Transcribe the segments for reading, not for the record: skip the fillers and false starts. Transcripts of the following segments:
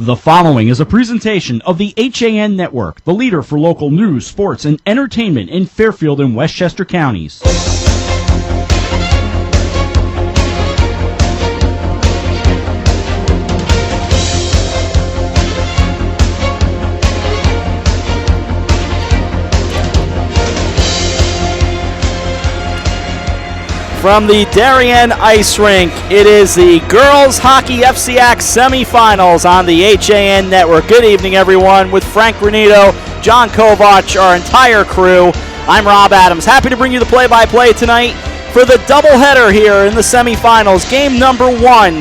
The following is a presentation of the HAN Network, the leader for local news, sports, and entertainment in Fairfield and Westchester counties. From the Darien Ice Rink, it is the Girls Hockey FCIAC Semifinals on the HAN Network. Good evening, everyone. With Frank Granito, John Kovach, our entire crew, I'm Rob Adams. Happy to bring you the play-by-play tonight for the doubleheader here in the semifinals. Game number one,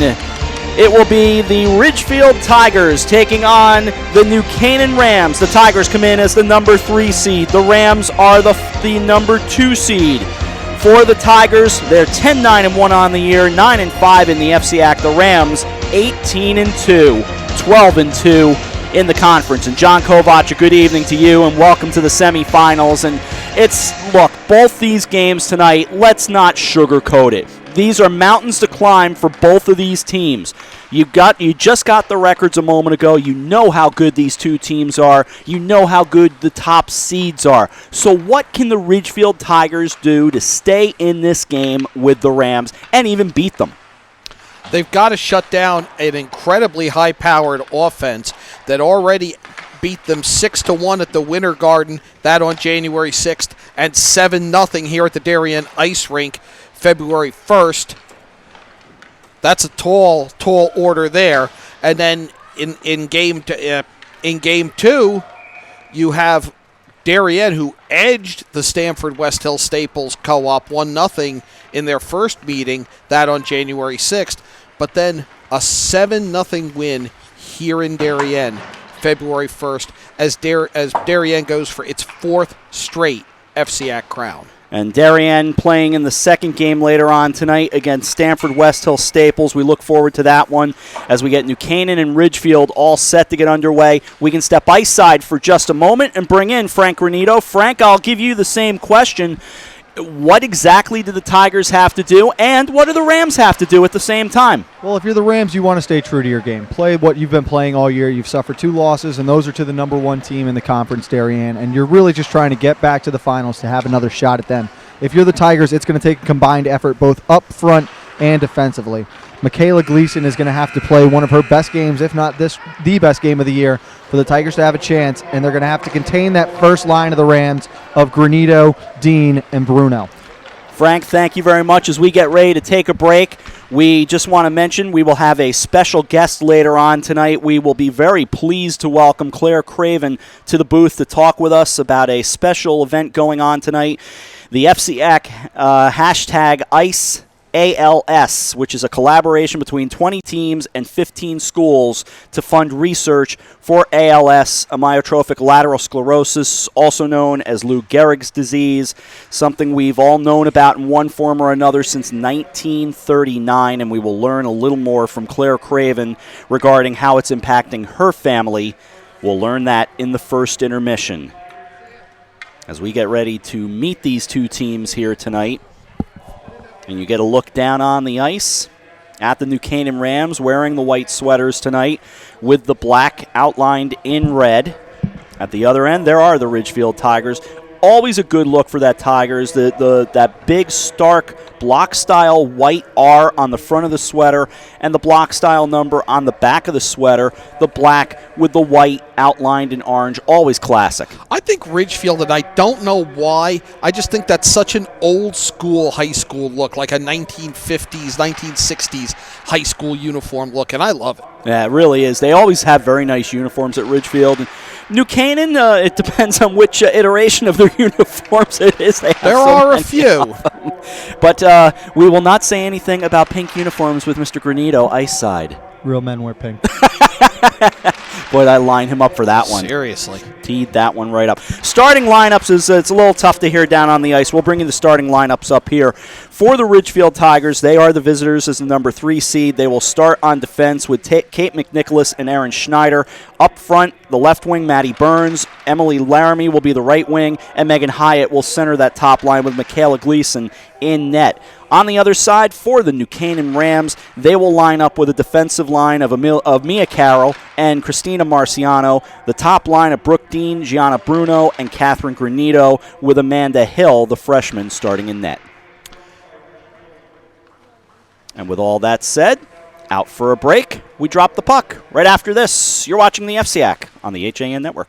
it will be the Ridgefield Tigers taking on the New Canaan Rams. The Tigers come in as the number 3 seed. The Rams are the number 2 seed. For the Tigers, they're 10-9-1 on the year, 9-5 in the FCIAC. The Rams, 18-2, 12-2 in the conference. And John Kovach, a good evening to you, and welcome to the semifinals. And look, both these games tonight, let's not sugarcoat it. These are mountains to climb for both of these teams. You just got the records a moment ago. You know how good these two teams are. You know how good the top seeds are. So what can the Ridgefield Tigers do to stay in this game with the Rams and even beat them? They've got to shut down an incredibly high-powered offense that already beat them 6-1 at the Winter Garden, that on January 6th, and 7-0 here at the Darien Ice Rink February 1st. That's a tall order there. And then in game two, you have Darien, who edged the Stanford West Hill Staples Co-op 1-0 in their first meeting, that on January 6th. But then a 7-0 win here in Darien, February 1st, as Darien goes for its 4th straight FCIAC crown. And Darien playing in the second game later on tonight against Stanford West Hill Staples. We look forward to that one as we get New Canaan and Ridgefield all set to get underway. We can step ice side for just a moment and bring in Frank Granito. Frank, I'll give you the same question. What exactly do the Tigers have to do, and what do the Rams have to do at the same time? Well, if you're the Rams, you want to stay true to your game. Play what you've been playing all year. You've suffered 2 losses, and those are to the number 1 team in the conference, Darien, and you're really just trying to get back to the finals to have another shot at them. If you're the Tigers, it's going to take a combined effort both up front and defensively. Michaela Gleason is going to have to play one of her best games, if not the best game of the year, for the Tigers to have a chance, and they're going to have to contain that first line of the Rams of Granito, Dean, and Bruno. Frank, thank you very much. As we get ready to take a break, we just want to mention we will have a special guest later on tonight. We will be very pleased to welcome Claire Craven to the booth to talk with us about a special event going on tonight. The FCIAC hashtag ICE ALS, which is a collaboration between 20 teams and 15 schools to fund research for ALS, amyotrophic lateral sclerosis, also known as Lou Gehrig's disease, something we've all known about in one form or another since 1939, and we will learn a little more from Claire Craven regarding how it's impacting her family. We'll learn that in the first intermission. As we get ready to meet these two teams here tonight, and you get a look down on the ice at the New Canaan Rams wearing the white sweaters tonight with the black outlined in red. At the other end, there are the Ridgefield Tigers. Always a good look for that Tigers. That big, stark block-style white R on the front of the sweater and the block-style number on the back of the sweater, the black with the white outlined in orange. Always classic. I think Ridgefield, and I don't know why, I just think that's such an old-school high school look, like a 1950s, 1960s high school uniform look, and I love it. Yeah, it really is. They always have very nice uniforms at Ridgefield. New Canaan, it depends on which iteration of their uniforms it is. There are a few. But we will not say anything about pink uniforms with Mr. Granito, ice side. Real men wear pink. Boy, I line him up for that one. Seriously. Teed that one right up. Starting lineups it's a little tough to hear down on the ice. We'll bring you the starting lineups up here. For the Ridgefield Tigers, they are the visitors as the number 3 seed. They will start on defense with Kate McNicholas and Erin Schneider. Up front, the left wing, Maddie Burns. Emily Laramie will be the right wing, and Megan Hyatt will center that top line with Michaela Gleason in net. On the other side, for the New Canaan Rams, they will line up with a defensive line of Mia Carroll and Christina Marciano, the top line of Brooke Dean, Gianna Bruno, and Catherine Granito, with Amanda Hill, the freshman, starting in net. And with all that said, out for a break. We drop the puck. Right after this, you're watching the FCIAC on the HAN Network.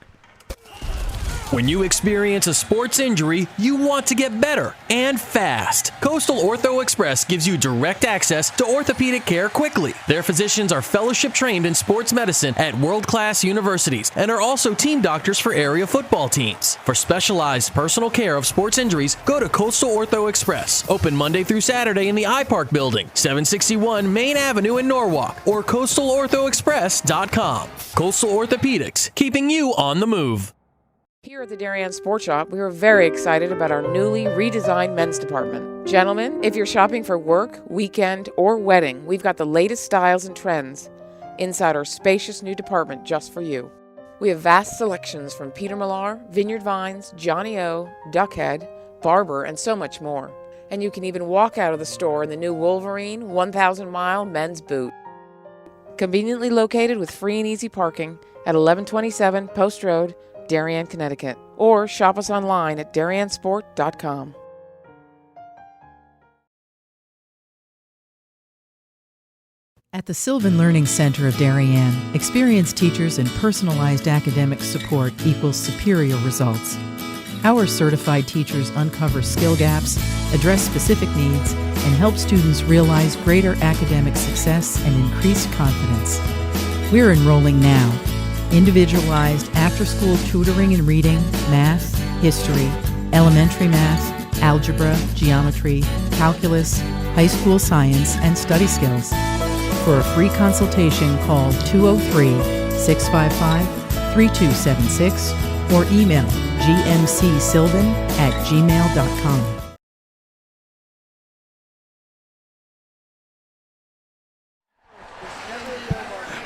When you experience a sports injury, you want to get better and fast. Coastal Ortho Express gives you direct access to orthopedic care quickly. Their physicians are fellowship trained in sports medicine at world-class universities and are also team doctors for area football teams. For specialized personal care of sports injuries, go to Coastal Ortho Express. Open Monday through Saturday in the iPark building, 761 Main Avenue in Norwalk, or coastalorthoexpress.com. Coastal Orthopedics, keeping you on the move. Here at the Darien Sports Shop, we are very excited about our newly redesigned men's department. Gentlemen, if you're shopping for work, weekend, or wedding, we've got the latest styles and trends inside our spacious new department just for you. We have vast selections from Peter Millar, Vineyard Vines, Johnny O, Duckhead, Barber, and so much more. And you can even walk out of the store in the new Wolverine 1,000-mile men's boot. Conveniently located with free and easy parking at 1127 Post Road, Darien, Connecticut, or shop us online at dariensport.com. At the Sylvan Learning Center of Darien, experienced teachers and personalized academic support equals superior results. Our certified teachers uncover skill gaps, address specific needs, and help students realize greater academic success and increased confidence. We're enrolling now. Individualized after-school tutoring in reading, math, history, elementary math, algebra, geometry, calculus, high school science, and study skills. For a free consultation, call 203-655-3276 or email gmcsylvan@gmail.com.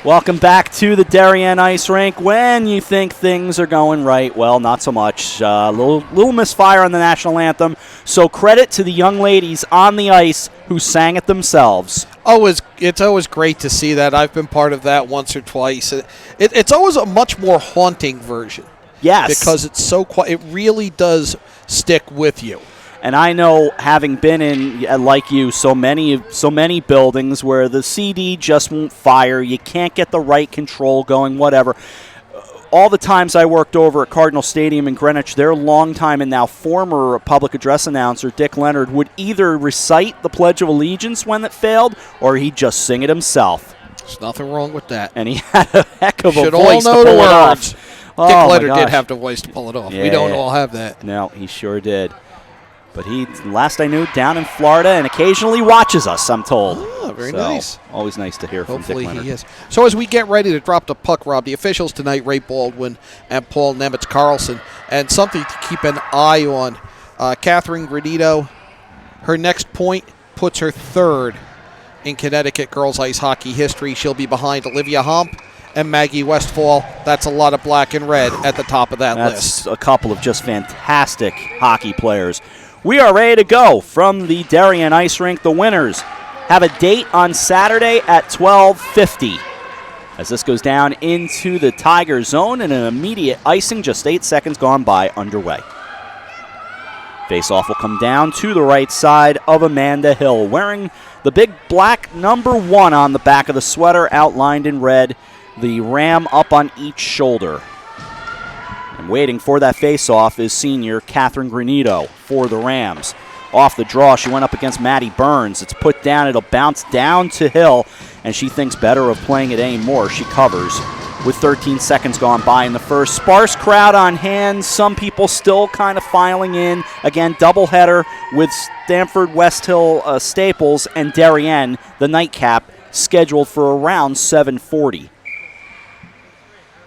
Welcome back to the Darien Ice Rink. When you think things are going right, well, not so much. Little misfire on the national anthem. So credit to the young ladies on the ice who sang it themselves. It's always great to see that. I've been part of that once or twice. It's always a much more haunting version. Yes. Because it's so it really does stick with you. And I know, having been in, like you, so many buildings where the CD just won't fire, you can't get the right control going, whatever. All the times I worked over at Cardinal Stadium in Greenwich, their longtime and now former public address announcer, Dick Leonard, would either recite the Pledge of Allegiance when it failed, or he'd just sing it himself. There's nothing wrong with that. And he had a heck of a Should voice all know to pull the it words. off. Dick Oh, Leonard did have the voice to pull it off. Yeah, we don't all have that. No, he sure did. But he, last I knew, down in Florida and occasionally watches us, I'm told. Oh, very so, nice. Always nice to hear from Dick Hopefully Leonard. he is. So as we get ready to drop the puck, Rob, the officials tonight, Ray Baldwin and Paul Nemitz-Carlson, and something to keep an eye on. Catherine Granito, her next point puts her third in Connecticut girls ice hockey history. She'll be behind Olivia Hump and Maggie Westfall. That's a lot of black and red at the top of that list. That's a couple of just fantastic hockey players. We are ready to go from the Darien Ice Rink. The winners have a date on Saturday at 12:50 as this goes down into the Tiger zone and an immediate icing, just 8 seconds gone by, underway. Face-off will come down to the right side of Amanda Hill, wearing the big black number 1 on the back of the sweater, outlined in red, the ram up on each shoulder. And waiting for that face-off is senior Catherine Granito for the Rams. Off the draw, she went up against Maddie Burns. It's put down. It'll bounce down to Hill, and she thinks better of playing it anymore. She covers with 13 seconds gone by in the first. Sparse crowd on hand. Some people still kind of filing in. Again, doubleheader with Stamford, West Hill, Staples, and Darien, the nightcap, scheduled for around 7:40.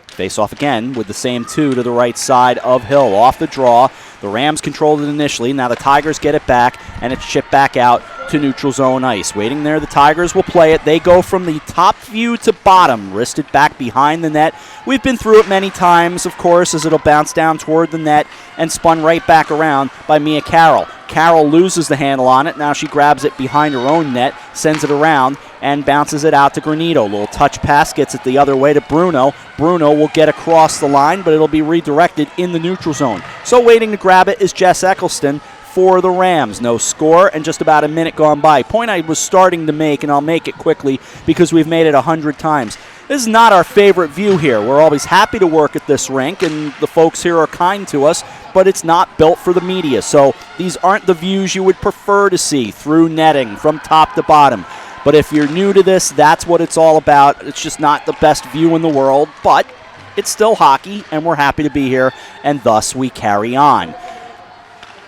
Face off again with the same two to the right side of Hill. Off the draw. The Rams controlled it initially. Now the Tigers get it back, and it's chipped back out to neutral zone ice. Waiting there, the Tigers will play it. They go from the top view to bottom, wristed back behind the net. We've been through it many times, of course, as it'll bounce down toward the net and spun right back around by Mia Carroll. Carroll loses the handle on it. Now she grabs it behind her own net, sends it around, and bounces it out to Granito. Little touch pass, gets it the other way to Bruno. Bruno will get across the line, but it'll be redirected in the neutral zone. So waiting to grab it is Jess Eccleston for the Rams. No score and just about a minute gone by. Point I was starting to make, and I'll make it quickly because we've made it 100 times. This is not our favorite view here. We're always happy to work at this rink, and the folks here are kind to us, but it's not built for the media. So these aren't the views you would prefer to see through netting from top to bottom. But if you're new to this, that's what it's all about. It's just not the best view in the world, but it's still hockey, and we're happy to be here, and thus we carry on.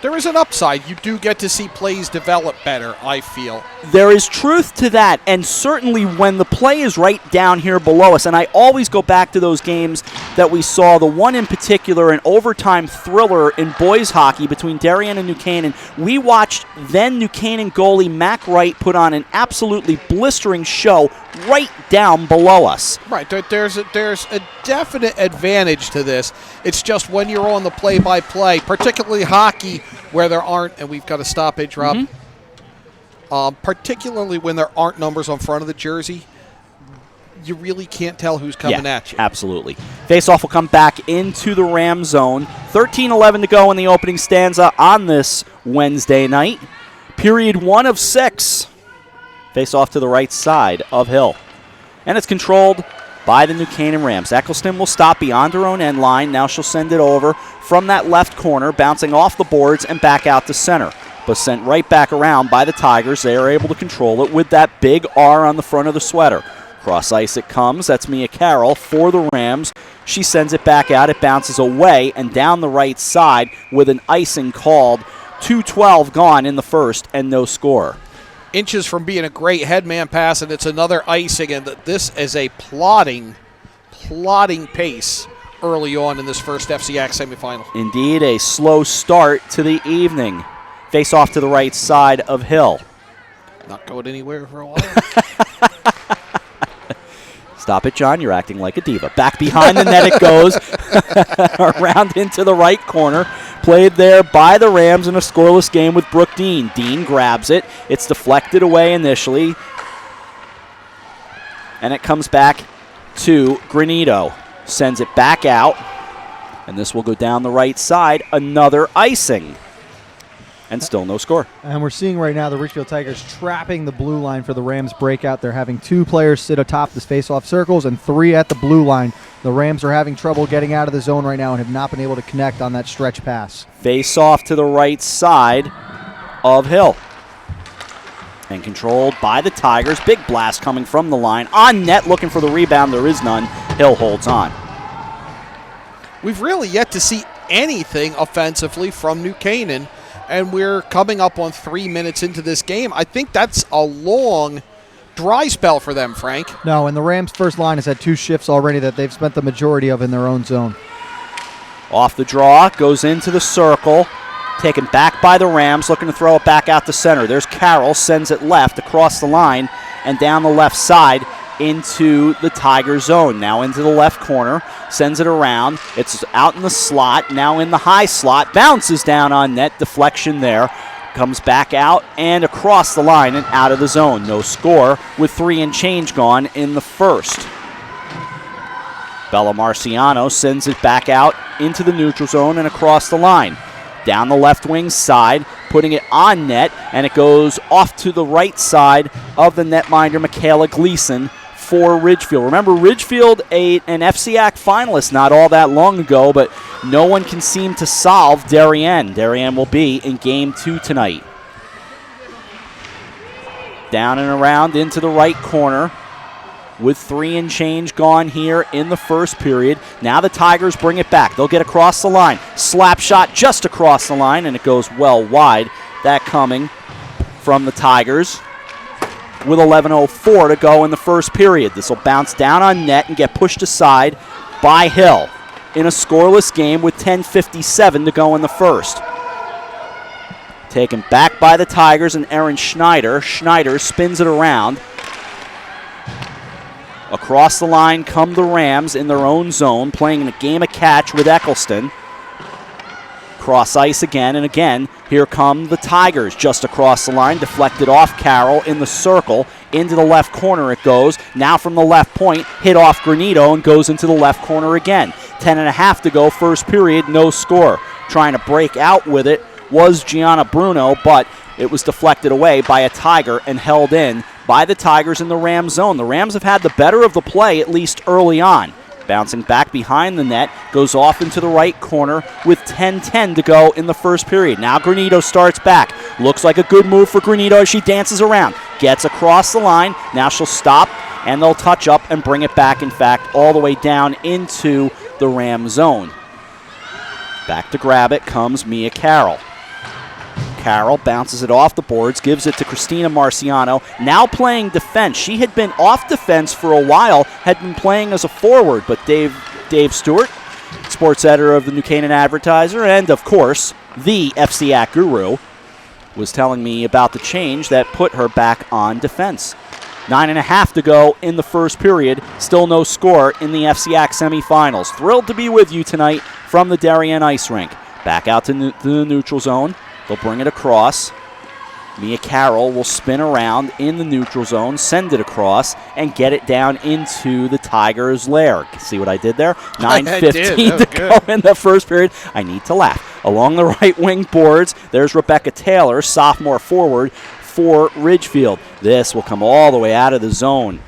There is an upside. You do get to see plays develop better, I feel. There is truth to that, and certainly when the play is right down here below us, and I always go back to those games that we saw, the one in particular, an overtime thriller in boys hockey between Darien and New Canaan. We watched then New Canaan goalie Mac Wright put on an absolutely blistering show right down below us. Right, there's a definite advantage to this. It's just when you're on the play-by-play, particularly hockey, where there aren't, and we've got a stoppage, Rob, particularly when there aren't numbers on front of the jersey, you really can't tell who's coming at you. Absolutely. Face-off will come back into the Ram zone. 13:11 to go in the opening stanza on this Wednesday night. Period 1 of 6. Face-off to the right side of Hill. And it's controlled by the New Canaan Rams. Eccleston will stop beyond her own end line. Now she'll send it over from that left corner, bouncing off the boards and back out to center. But sent right back around by the Tigers. They are able to control it with that big R on the front of the sweater. Cross ice it comes. That's Mia Carroll for the Rams. She sends it back out. It bounces away and down the right side with an icing called. 2:12 gone in the first and no score. Inches from being a great headman pass, and it's another icing, and this is a plodding pace early on in this first FCIAC semifinal. Indeed, a slow start to the evening. Face off to the right side of Hill. Not going anywhere for a while. Stop it, John. You're acting like a diva. Back behind the net it goes. Around into the right corner. Played there by the Rams in a scoreless game with Brooke Dean. Dean grabs it. It's deflected away initially. And it comes back to Granito. Sends it back out. And this will go down the right side. Another icing. And still no score. And we're seeing right now the Ridgefield Tigers trapping the blue line for the Rams breakout. They're having 2 players sit atop the face-off circles and 3 at the blue line. The Rams are having trouble getting out of the zone right now and have not been able to connect on that stretch pass. Face off to the right side of Hill. And controlled by the Tigers. Big blast coming from the line. On net looking for the rebound. There is none. Hill holds on. We've really yet to see anything offensively from New Canaan. And we're coming up on 3 minutes into this game. I think that's a long dry spell for them, Frank. No, and the Rams' first line has had 2 shifts already that they've spent the majority of in their own zone. Off the draw, goes into the circle. Taken back by the Rams, looking to throw it back out to center. There's Carroll, sends it left across the line and down the left side into the Tiger zone. Now into the left corner, sends it around. It's out in the slot, now in the high slot. Bounces down on net, deflection there. Comes back out and across the line and out of the zone. No score with 3 and change gone in the first. Bella Marciano sends it back out into the neutral zone and across the line. Down the left wing side, putting it on net, and it goes off to the right side of the netminder, Michaela Gleason, for Ridgefield. Remember, Ridgefield, an FCIAC finalist not all that long ago, but no one can seem to solve Darien. Darien will be in Game 2 tonight. Down and around into the right corner with 3 and change gone here in the first period. Now the Tigers bring it back. They'll get across the line. Slap shot just across the line, and it goes well wide. That coming from the Tigers with 11:04 to go in the first period. This will bounce down on net and get pushed aside by Hill in a scoreless game with 10:57 to go in the first. Taken back by the Tigers and Erin Schneider. Schneider spins it around. Across the line come the Rams in their own zone, playing a game of catch with Eccleston. Cross ice again and again. Here come the Tigers just across the line. Deflected off Carroll in the circle. Into the left corner it goes. Now from the left point, hit off Granito and goes into the left corner again. 10.5 to go, first period, no score. Trying to break out with it was Gianna Bruno, but it was deflected away by a Tiger and held in by the Tigers in the Rams zone. The Rams have had the better of the play, at least early on. Bouncing back behind the net, goes off into the right corner with 10:10 to go in the first period. Now Granito starts back. Looks like a good move for Granito as she dances around. Gets across the line. Now she'll stop, and they'll touch up and bring it back, in fact, all the way down into the Ram zone. Back to grab it comes Mia Carroll. Carroll bounces it off the boards, gives it to Christina Marciano, now playing defense. She had been off defense for a while, had been playing as a forward, but Dave Stewart, sports editor of the New Canaan Advertiser, and of course, the FCIAC guru, was telling me about the change that put her back on defense. 9.5 to go in the first period, still no score in the FCIAC semifinals. Thrilled to be with you tonight from the Darien Ice Rink. Back out to the neutral zone. They'll bring it across. Mia Carroll will spin around in the neutral zone, send it across, and get it down into the Tigers' lair. See what I did there? 9:15 to go in the first period. I need to laugh. Along the right wing boards, there's Rebecca Taylor, sophomore forward for Ridgefield. This will come all the way out of the zone.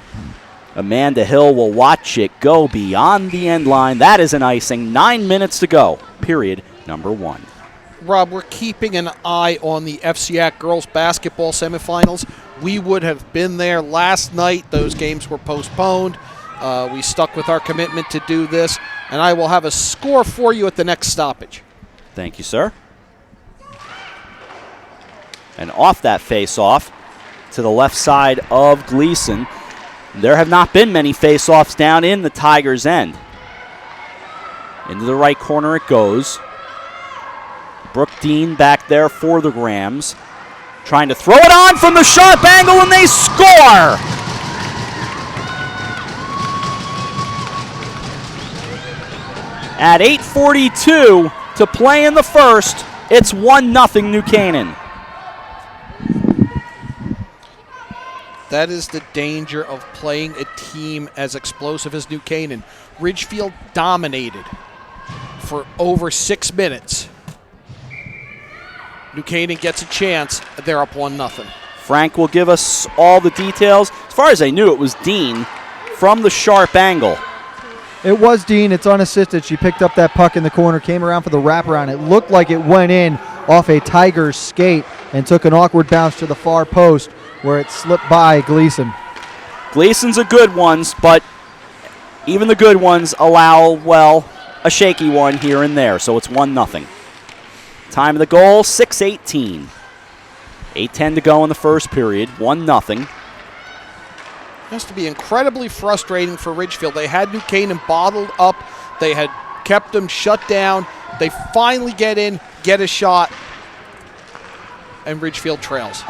Amanda Hill will watch it go beyond the end line. That is an icing. 9 minutes to go. Period number 1. Rob, we're keeping an eye on the FCIAC girls basketball semifinals. We would have been there last night. Those games were postponed. We stuck with our commitment to do this, and I will have a score for you at the next stoppage. Thank you, sir. And off that face-off to the left side of Gleason. There have not been many face-offs down in the Tigers' end. Into the right corner it goes. Brooke Dean back there for the Rams. Trying to throw it on from the sharp angle, and they score! At 8:42 to play in the first, it's 1-0 New Canaan. That is the danger of playing a team as explosive as New Canaan. Ridgefield dominated for over 6 minutes. New Canaan gets a chance. They're up 1-0. Frank will give us all the details. As far as I knew, it was Dean from the sharp angle. It was Dean. It's unassisted. She picked up that puck in the corner, came around for the wraparound. It looked like it went in off a Tigers skate and took an awkward bounce to the far post where it slipped by Gleason. Gleason's a good ones, but even the good ones allow, well, a shaky one here and there, so it's 1-0. Time of the goal, 6:18. 8:10 to go in the first period, 1-0. It has to be incredibly frustrating for Ridgefield. They had New Canaan bottled up. They had kept them shut down. They finally get in, get a shot, and Ridgefield trails.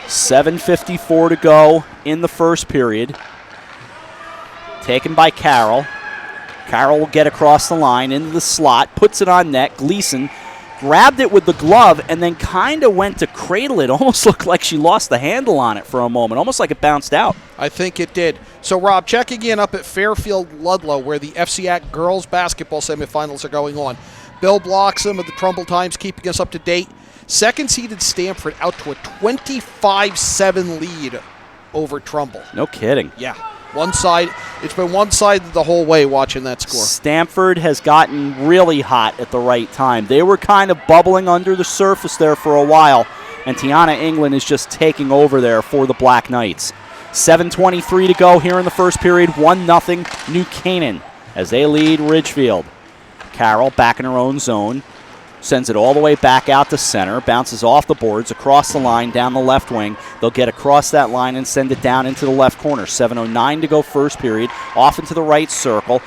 7:54 to go in the first period. Taken by Carroll. Carroll will get across the line into the slot, puts it on net. Gleason grabbed it with the glove and then kind of went to cradle it. Almost looked like she lost the handle on it for a moment, almost like it bounced out. I think it did. So, Rob, checking in up at Fairfield Ludlow, where the FCIAC girls basketball semifinals are going on. Bill Bloxham of the Trumbull Times keeping us up to date. Second-seeded Stamford out to a 25-7 lead over Trumbull. No kidding. Yeah. One side. It's been one-sided the whole way watching that score. Stamford has gotten really hot at the right time. They were kind of bubbling under the surface there for a while, and Tiana England is just taking over there for the Black Knights. 7:23 to go here in the first period. 1-0 New Canaan as they lead Ridgefield. Carroll back in her own zone. Sends it all the way back out to center. Bounces off the boards, across the line, down the left wing. They'll get across that line and send it down into the left corner. 7:09 to go first period. Off into the right circle.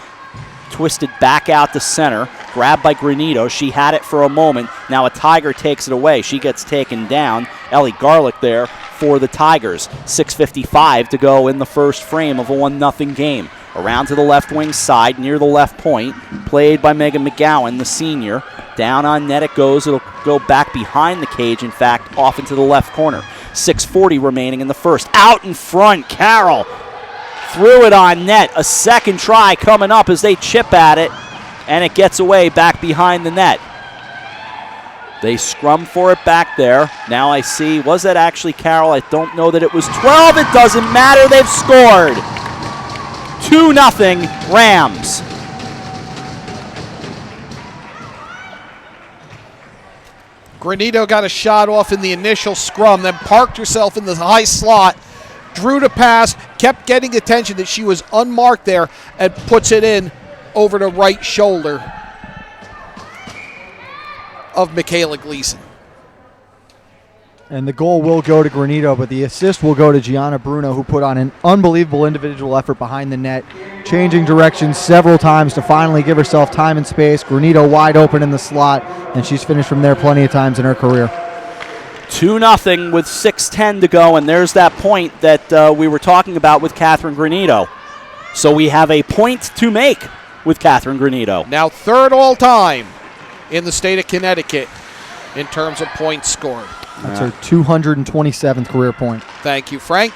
Twisted back out to center. Grabbed by Granito. She had it for a moment. Now a Tiger takes it away. She gets taken down. Ellie Garlick there for the Tigers. 6:55 to go in the first frame of a 1-0 game. Around to the left wing side, near the left point. Played by Megan McGowan, the senior. Down on net it goes. It'll go back behind the cage, in fact, off into the left corner. 6:40 remaining in the first. Out in front, Carroll threw it on net. A second try coming up as they chip at it, and it gets away back behind the net. They scrum for it back there. Now I see, was that actually Carroll? I don't know that it was 12. It doesn't matter. They've scored. 2-0 Rams. Granito got a shot off in the initial scrum, then parked herself in the high slot, drew the pass, kept getting attention that she was unmarked there, and puts it in over the right shoulder of Michaela Gleason. And the goal will go to Granito, but the assist will go to Gianna Bruno, who put on an unbelievable individual effort behind the net, changing directions several times to finally give herself time and space. Granito wide open in the slot, and she's finished from there plenty of times in her career. 2-0 with 6:10 to go, and there's that point that we were talking about with Catherine Granito. So we have a point to make with Catherine Granito. Now third all time in the state of Connecticut in terms of points scored. That's her 227th career point. Thank you, Frank.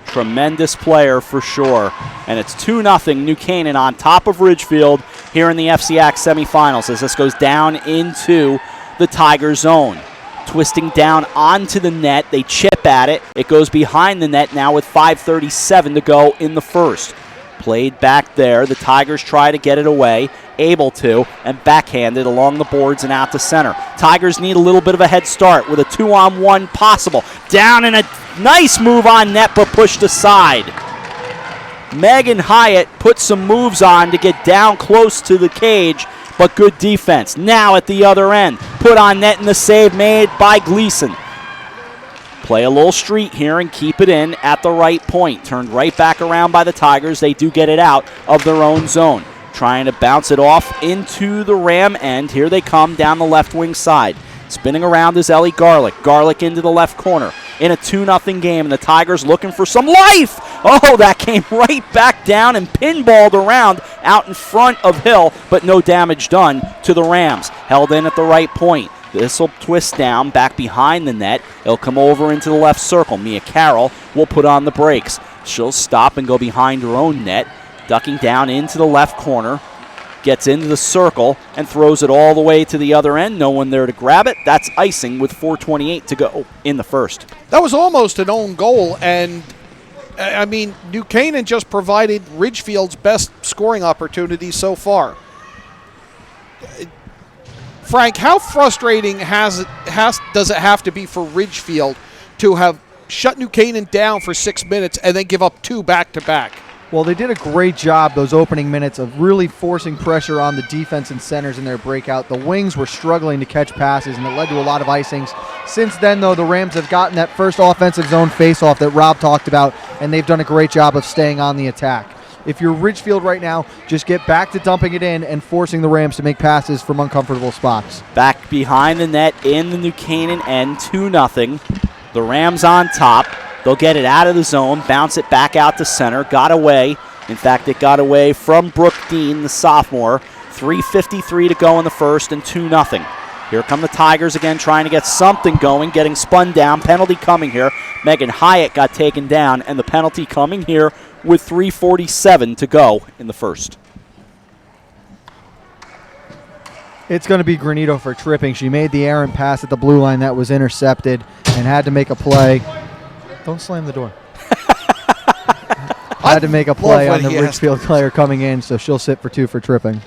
Tremendous player for sure. And it's 2-0 New Canaan on top of Ridgefield here in the FCIAC semifinals as this goes down into the Tiger zone. Twisting down onto the net. They chip at it. It goes behind the net now with 5:37 to go in the first. Played back there. The Tigers try to get it away. Able to, and backhanded along the boards and out to center. Tigers need a little bit of a head start with a 2-on-1 possible. Down in a nice move on net, but pushed aside. Megan Hyatt put some moves on to get down close to the cage, but good defense. Now at the other end, put on net and the save made by Gleason. Play a little street here and keep it in at the right point. Turned right back around by the Tigers. They do get it out of their own zone. Trying to bounce it off into the Ram end. Here they come down the left wing side. Spinning around is Ellie Garlick. Garlick into the left corner in a 2-0 game, and the Tigers looking for some life. Oh, that came right back down and pinballed around out in front of Hill, but no damage done to the Rams. Held in at the right point. This will twist down back behind the net. It'll come over into the left circle. Mia Carroll will put on the brakes. She'll stop and go behind her own net. Ducking down into the left corner, gets into the circle and throws it all the way to the other end. No one there to grab it. That's icing with 4:28 to go in the first. That was almost an own goal, and I mean, New Canaan just provided Ridgefield's best scoring opportunity so far. Frank, how frustrating does it have to be for Ridgefield to have shut New Canaan down for 6 minutes and then give up 2 back-to-back? Well, they did a great job those opening minutes of really forcing pressure on the defense and centers in their breakout. The wings were struggling to catch passes, and it led to a lot of icings. Since then, though, the Rams have gotten that first offensive zone faceoff that Rob talked about, and they've done a great job of staying on the attack. If you're Ridgefield right now, just get back to dumping it in and forcing the Rams to make passes from uncomfortable spots. Back behind the net in the New Canaan end, 2-0. The Rams on top. They'll get it out of the zone, bounce it back out to center. Got away. In fact, it got away from Brooke Dean, the sophomore. 3:53 to go in the first and 2-0. Here come the Tigers again trying to get something going, getting spun down. Penalty coming here. Megan Hyatt got taken down, and the penalty coming here with 3:47 to go in the first. It's going to be Granito for tripping. She made the errant pass at the blue line that was intercepted and had to make a play. Don't slam the door. Had to make a play on the Ridgefield player coming in, so she'll sit for 2 for tripping.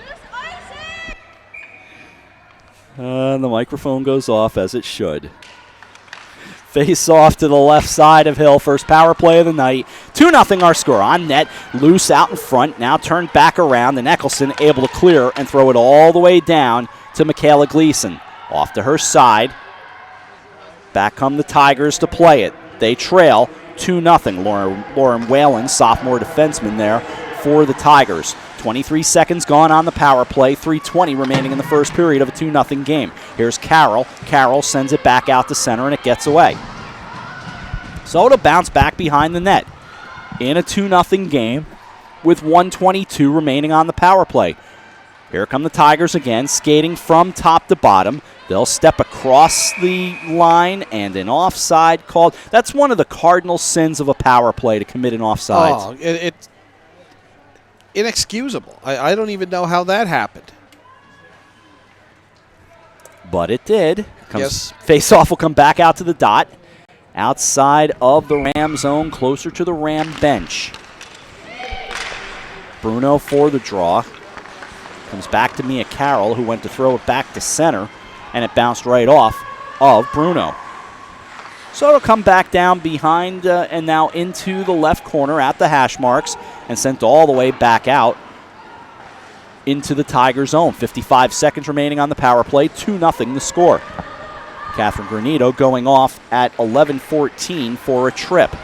The microphone goes off as it should. Face off to the left side of Hill. First power play of the night. 2-0 our score. On net, loose out in front. Now turned back around, and Eccleston able to clear and throw it all the way down to Michaela Gleason. Off to her side. Back come the Tigers to play it. They trail 2-0. Lauren Whalen, sophomore defenseman there for the Tigers. 23 seconds gone on the power play, 3:20 remaining in the first period of a 2-0 game. Here's Carroll. Carroll sends it back out to center, and it gets away. So it'll bounce back behind the net in a 2-0 game with 1:22 remaining on the power play. Here come the Tigers again, skating from top to bottom. They'll step across the line, and an offside called. That's one of the cardinal sins of a power play, to commit an offside. Oh, it's inexcusable. I don't even know how that happened. But it did. Yes. Face-off will come back out to the dot. Outside of the Ram zone, closer to the Ram bench. Bruno for the draw. Comes back to Mia Carroll, who went to throw it back to center, and it bounced right off of Bruno. So it'll come back down behind and now into the left corner at the hash marks and sent all the way back out into the Tiger zone. 55 seconds remaining on the power play, 2-0 the score. Catherine Granito going off at 11:14 for a trip.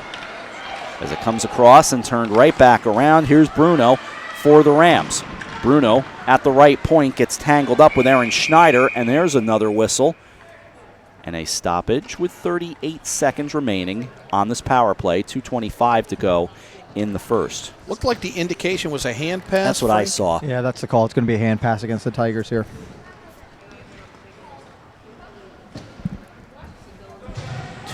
As it comes across and turned right back around, here's Bruno for the Rams. Bruno at the right point gets tangled up with Erin Schneider, and there's another whistle. And a stoppage with 38 seconds remaining on this power play, 2:25 to go in the first. Looked like the indication was a hand pass. That's what I saw. Yeah, that's the call. It's going to be a hand pass against the Tigers here.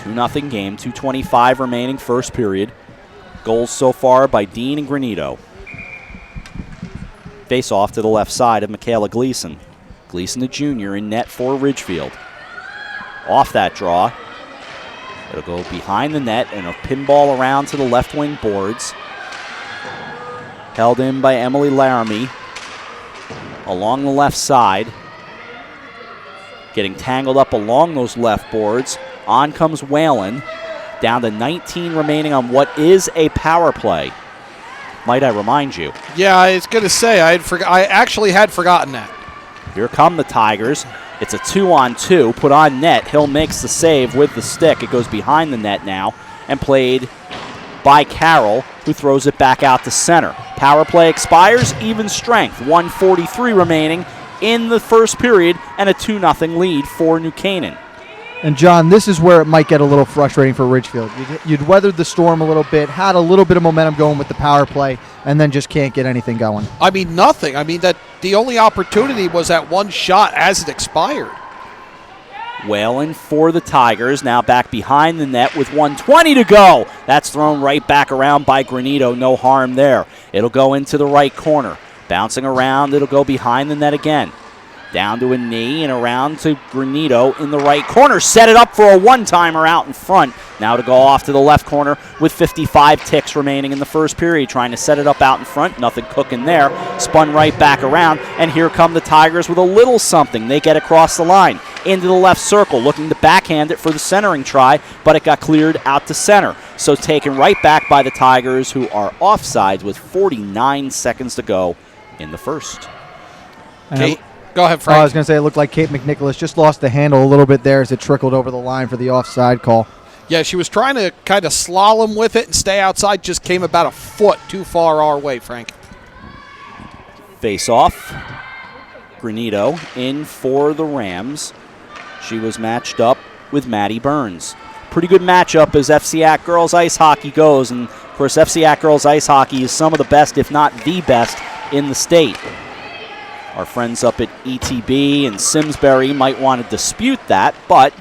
Two-0 game, 2:25 remaining first period. Goals so far by Dean and Granito. Face off to the left side of Michaela Gleason. Gleason, the junior, in net for Ridgefield. Off that draw. It'll go behind the net and a pinball around to the left wing boards. Held in by Emily Laramie along the left side. Getting tangled up along those left boards. On comes Whalen. Down to 19 remaining on what is a power play. Might I remind you? Yeah, I was going to say, I actually had forgotten that. Here come the Tigers. It's a 2-on-2, put on net. Hill makes the save with the stick. It goes behind the net now and played by Carroll, who throws it back out to center. Power play expires, even strength. 1:43 remaining in the first period and a 2-0 lead for New Canaan. And, John, this is where it might get a little frustrating for Ridgefield. You'd weathered the storm a little bit, had a little bit of momentum going with the power play, and then just can't get anything going. I mean, nothing. I mean, that the only opportunity was that one shot as it expired. Whalen for the Tigers, now back behind the net with 1:20 to go. That's thrown right back around by Granito. No harm there. It'll go into the right corner. Bouncing around, it'll go behind the net again. Down to a knee and around to Granito in the right corner. Set it up for a one-timer out in front. Now to go off to the left corner with 55 ticks remaining in the first period. Trying to set it up out in front. Nothing cooking there. Spun right back around. And here come the Tigers with a little something. They get across the line into the left circle. Looking to backhand it for the centering try. But it got cleared out to center. So taken right back by the Tigers, who are offsides with 49 seconds to go in the first. Kate, go ahead, Frank. I was going to say it looked like Kate McNicholas just lost the handle a little bit there as it trickled over the line for the offside call. Yeah, she was trying to kind of slalom with it and stay outside. Just came about a foot too far our way, Frank. Face off. Granito in for the Rams. She was matched up with Maddie Burns. Pretty good matchup as FCIAC girls ice hockey goes. And, of course, FCIAC girls ice hockey is some of the best, if not the best, in the state. Our friends up at ETB and Simsbury might want to dispute that, but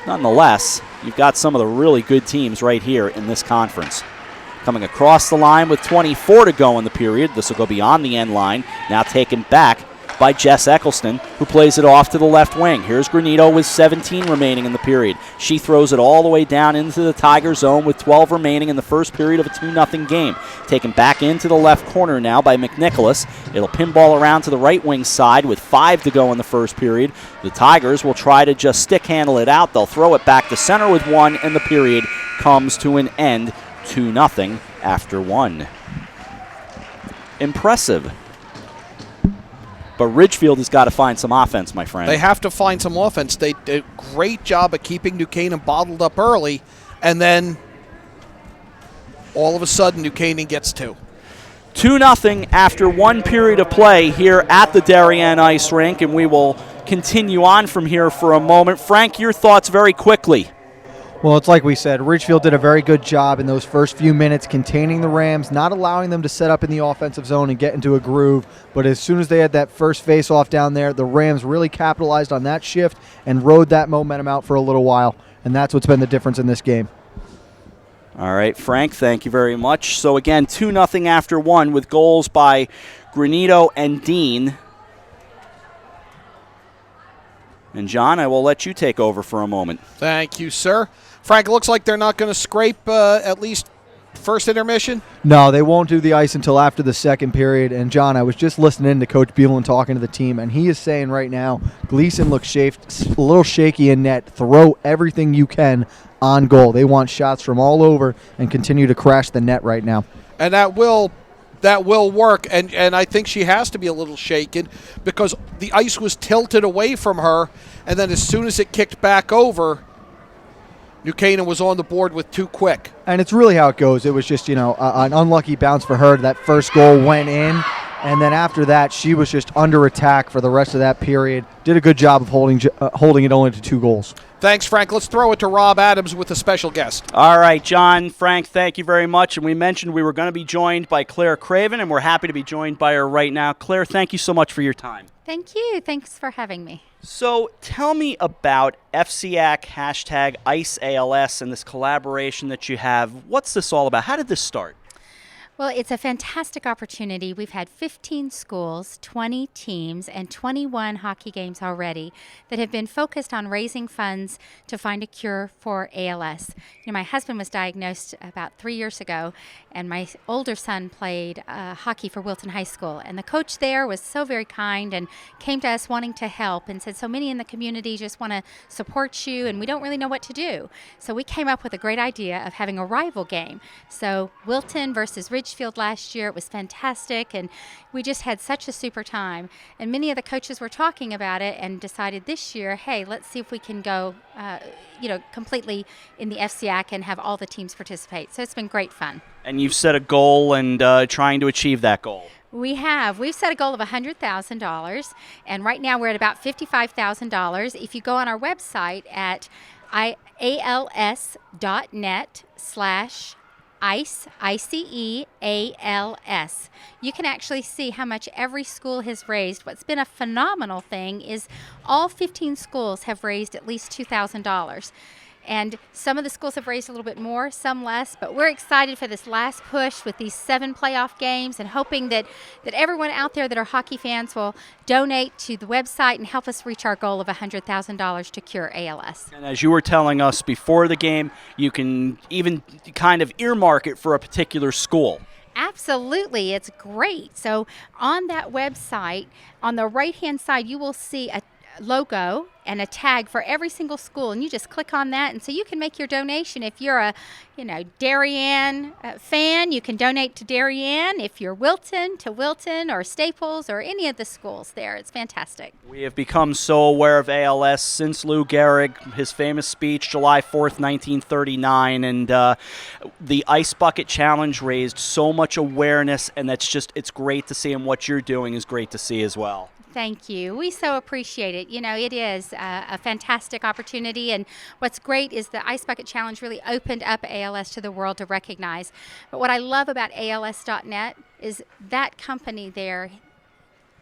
nonetheless, you've got some of the really good teams right here in this conference. Coming across the line with 24 to go in the period. This will go beyond the end line. Now taken back by Jess Eccleston, who plays it off to the left wing. Here's Granito with 17 remaining in the period. She throws it all the way down into the Tiger zone with 12 remaining in the first period of a 2-0 game. Taken back into the left corner now by McNicholas. It'll pinball around to the right wing side with 5 to go in the first period. The Tigers will try to just stick handle it out. They'll throw it back to center with 1, and the period comes to an end 2-0 after 1. Impressive. But Ridgefield has got to find some offense, my friend. They have to find some offense. They did a great job of keeping New Canaan bottled up early, and then all of a sudden New Canaan gets 2. 2-0 after one period of play here at the Darien Ice Rink, and we will continue on from here for a moment. Frank, your thoughts very quickly. Well, it's like we said, Ridgefield did a very good job in those first few minutes containing the Rams, not allowing them to set up in the offensive zone and get into a groove. But as soon as they had that first face-off down there, the Rams really capitalized on that shift and rode that momentum out for a little while. And that's what's been the difference in this game. All right, Frank, thank you very much. So, again, 2-0 after one with goals by Granito and Dean. And, John, I will let you take over for a moment. Thank you, sir. Frank, it looks like they're not going to scrape at least first intermission? No, they won't do the ice until after the second period. And, John, I was just listening to Coach Beelen talking to the team, and he is saying right now, Gleason looks a little shaky in net. Throw everything you can on goal. They want shots from all over and continue to crash the net right now. And that will work, and I think she has to be a little shaken because the ice was tilted away from her, and then as soon as it kicked back over, New Canaan was on the board with too quick. And it's really how it goes. It was just, an unlucky bounce for her. That first goal went in, and then after that, she was just under attack for the rest of that period. Did a good job of holding it only to 2 goals. Thanks, Frank. Let's throw it to Rob Adams with a special guest. All right, John, Frank, thank you very much. And we mentioned we were going to be joined by Claire Craven, and we're happy to be joined by her right now. Claire, thank you so much for your time. Thank you. Thanks for having me. So tell me about FCIAC #IceALS and this collaboration that you have. What's this all about? How did this start? Well, it's a fantastic opportunity. We've had 15 schools, 20 teams, and 21 hockey games already that have been focused on raising funds to find a cure for ALS. My husband was diagnosed about 3 years ago, and my older son played hockey for Wilton High School. And the coach there was so very kind and came to us wanting to help and said, so many in the community just want to support you, and we don't really know what to do. So we came up with a great idea of having a rival game. So Wilton versus Ridgefield last year, it was fantastic, and we just had such a super time. And many of the coaches were talking about it and decided this year, hey, let's see if we can go completely in the FCIAC and have all the teams participate. So it's been great fun. And you've set a goal and trying to achieve that goal. We've set a goal of $100,000, and right now we're at about $55,000. If you go on our website at als.net/ICE, ICEALS. You can actually see how much every school has raised. What's been a phenomenal thing is all 15 schools have raised at least $2,000. And some of the schools have raised a little bit more, some less, but we're excited for this last push with these 7 playoff games and hoping that everyone out there that are hockey fans will donate to the website and help us reach our goal of $100,000 to cure ALS. And as you were telling us before the game, you can even kind of earmark it for a particular school. Absolutely. It's great. So on that website, on the right-hand side, you will see a logo and a tag for every single school, and you just click on that, and so you can make your donation. If you're a Darien fan, you can donate to Darien. If you're Wilton, to Wilton or Staples or any of the schools there. It's fantastic. We have become so aware of ALS since Lou Gehrig, his famous speech July 4th, 1939, and the Ice Bucket Challenge raised so much awareness, and it's great to see, and what you're doing is great to see as well. Thank you. We so appreciate it. It is a fantastic opportunity, and what's great is the Ice Bucket Challenge really opened up ALS to the world to recognize. But what I love about als.net is that company there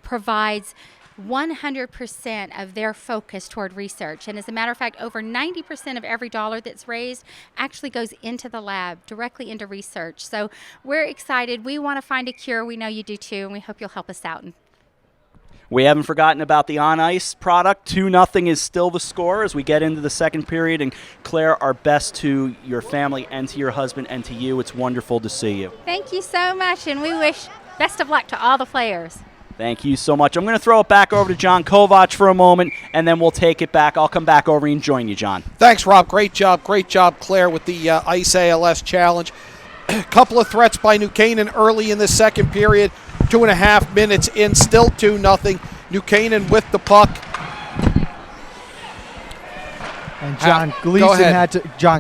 provides 100% of their focus toward research. And as a matter of fact, over 90% of every dollar that's raised actually goes into the lab, directly into research. So we're excited. We want to find a cure. We know you do too, and we hope you'll help us out. We haven't forgotten about the on-ice product. 2-0 is still the score as we get into the second period. And Claire, our best to your family and to your husband and to you. It's wonderful to see you. Thank you so much, and we wish best of luck to all the players. Thank you so much. I'm going to throw it back over to John Kovac for a moment, and then we'll take it back. I'll come back over and join you, John. Thanks, Rob. Great job, Claire, with the Ice ALS Challenge. A couple of threats by New Canaan early in the second period. 2.5 minutes in, still 2-0. New Canaan with the puck. And John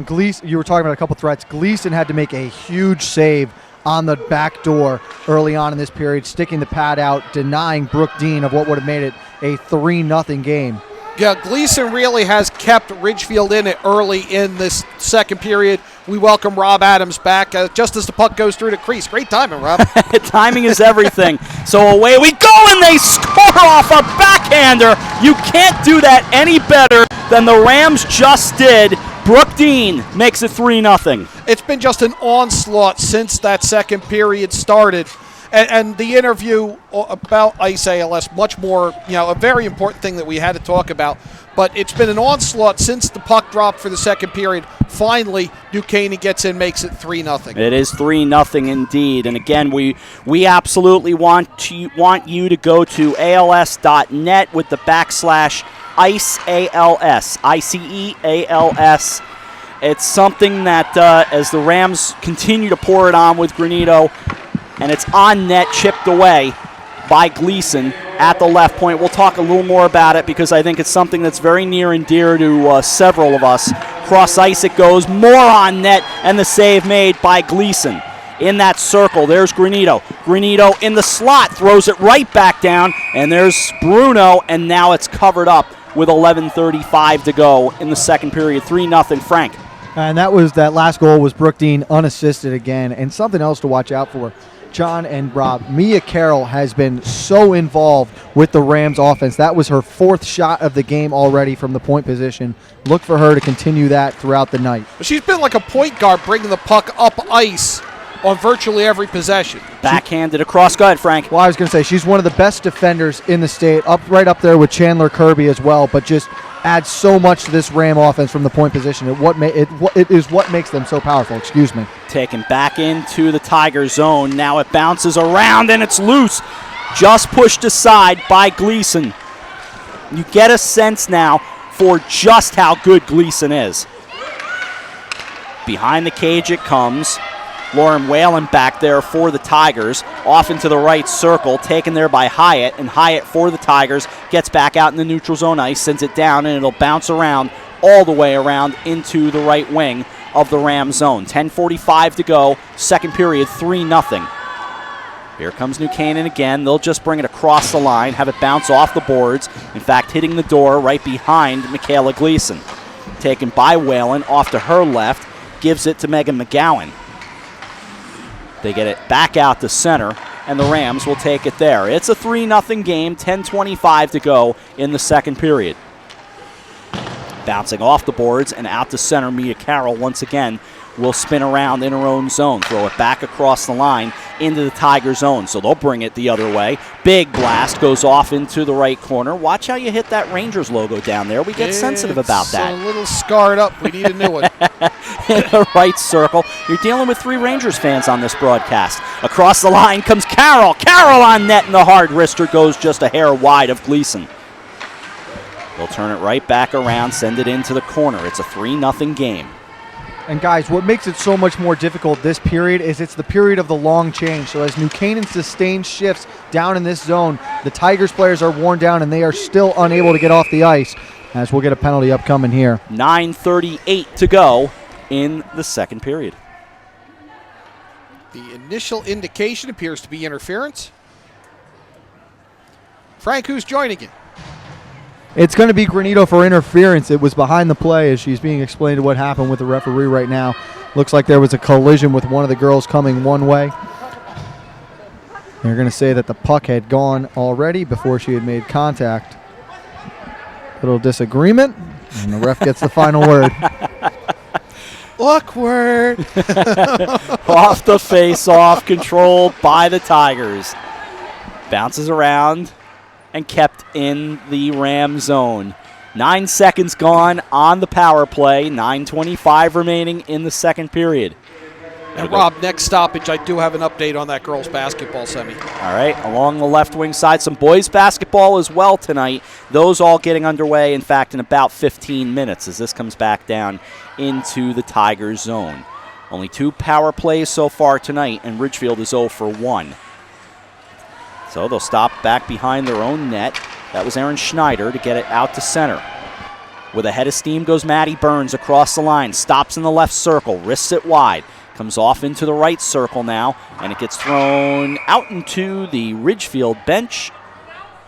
Gleason you were talking about a couple threats. Gleason had to make a huge save on the back door early on in this period, sticking the pad out, denying Brooke Dean of what would have made it a 3-0 game. Yeah, Gleason really has kept Ridgefield in it early in this second period. We welcome Rob Adams back just as the puck goes through the crease. Great timing, Rob. Timing is everything. So away we go, and they score off a backhander. You can't do that any better than the Rams just did. Brooke Dean makes it 3-0. It's been just an onslaught since that second period started. And the interview about Ice ALS, much more, a very important thing that we had to talk about. But it's been an onslaught since the puck dropped for the second period. Finally, New Canaan gets in, makes it 3-0. It is 3-0 indeed. And again, we absolutely want you to go to als.net with the /ICEALS, ICEALS. It's something that as the Rams continue to pour it on with Granito, and it's on net, chipped away by Gleason at the left point. We'll talk a little more about it because I think it's something that's very near and dear to several of us. Cross ice it goes, more on net, and the save made by Gleason. In that circle, there's Granito. Granito in the slot, throws it right back down, and there's Bruno, and now it's covered up with 11:35 to go in the second period. 3-0, Frank. And that last goal was Brooke Dean unassisted again, and something else to watch out for. John and Rob, Mia Carroll has been so involved with the Rams offense. That was her 4th shot of the game already from the point position. Look for her to continue that throughout the night. She's been like a point guard, bringing the puck up ice on virtually every possession. Backhanded across. Go ahead, Frank. Well, I was going to say, she's one of the best defenders in the state, right up there with Chandler Kirby as well, but just adds so much to this Ram offense from the point position. It is what makes them so powerful. Excuse me. Taken back into the Tiger zone. Now it bounces around and it's loose. Just pushed aside by Gleason. You get a sense now for just how good Gleason is. Behind the cage it comes. Lauren Whalen back there for the Tigers. Off into the right circle, taken there by Hyatt, and Hyatt for the Tigers gets back out in the neutral zone ice, sends it down, and it'll bounce around all the way around into the right wing of the Rams zone. 10:45 to go, second period, 3-0. Here comes New Canaan again. They'll just bring it across the line, have it bounce off the boards. In fact, hitting the door right behind Michaela Gleason. Taken by Whalen, off to her left, gives it to Megan McGowan. They get it back out to center, and the Rams will take it there. It's a 3-0 game, 10:25 to go in the second period. Bouncing off the boards and out to center, Mia Carroll once again will spin around in her own zone, throw it back across the line into the Tiger zone. So they'll bring it the other way. Big blast goes off into the right corner. Watch how you hit that Rangers logo down there. We get sensitive about that. It's a little scarred up. We need a new one. In the right circle. You're dealing with 3 Rangers fans on this broadcast. Across the line comes Carroll. Carroll on net, and the hard wrister goes just a hair wide of Gleason. They'll turn it right back around, send it into the corner. It's a 3-0 game. And guys, what makes it so much more difficult this period is it's the period of the long change. So as New Canaan sustains shifts down in this zone, the Tigers players are worn down and they are still unable to get off the ice, as we'll get a penalty upcoming here. 9:38 to go in the second period. The initial indication appears to be interference. Frank, who's joining you? It's going to be Granito for interference. It was behind the play as she's being explained what happened with the referee right now. Looks like there was a collision with one of the girls coming one way. They're going to say that the puck had gone already before she had made contact. Little disagreement, and the ref gets the final word. Awkward. Off the face-off, controlled by the Tigers. Bounces around and kept in the Ram zone. 9 seconds gone on the power play. 9:25 remaining in the second period. And Rob, next stoppage, I do have an update on that girls' basketball semi. All right, along the left wing side, some boys' basketball as well tonight. Those all getting underway, in fact, in about 15 minutes as this comes back down into the Tigers zone. Only 2 power plays so far tonight, and Ridgefield is 0 for 1. So they'll stop back behind their own net. That was Erin Schneider to get it out to center. With a head of steam goes Maddie Burns across the line. Stops in the left circle. Wrists it wide. Comes off into the right circle now, and it gets thrown out into the Ridgefield bench.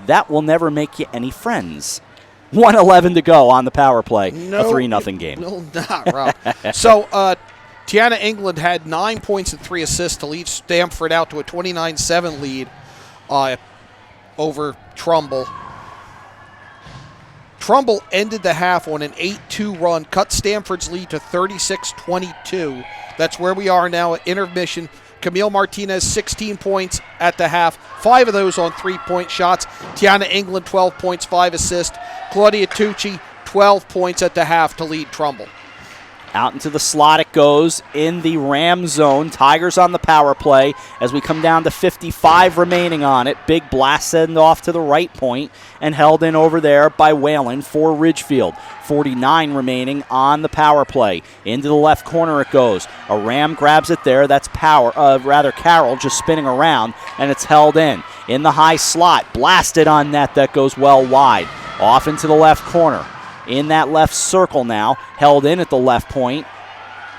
That will never make you any friends. 1:11 to go on the power play. A 3-0 game. No, not, Rob. So, Tiana England had 9 points and 3 assists to lead Stamford out to a 29-7 lead over Trumbull. Trumbull ended the half on an 8-2 run, cut Stamford's lead to 36-22. That's where we are now at intermission. Camille Martinez, 16 points at the half, 5 of those on 3-point shots. Tiana England, 12 points, 5 assists. Claudia Tucci, 12 points at the half to lead Trumbull. Out into the slot it goes in the Ram zone. Tigers on the power play as we come down to 55 remaining on it. Big blast send off to the right point and held in over there by Whalen for Ridgefield. 49 remaining on the power play. Into the left corner it goes. A Ram grabs it there. That's Carroll just spinning around, and it's held in. In the high slot, blasted on net. That goes well wide. Off into the left corner. In that left circle now, held in at the left point,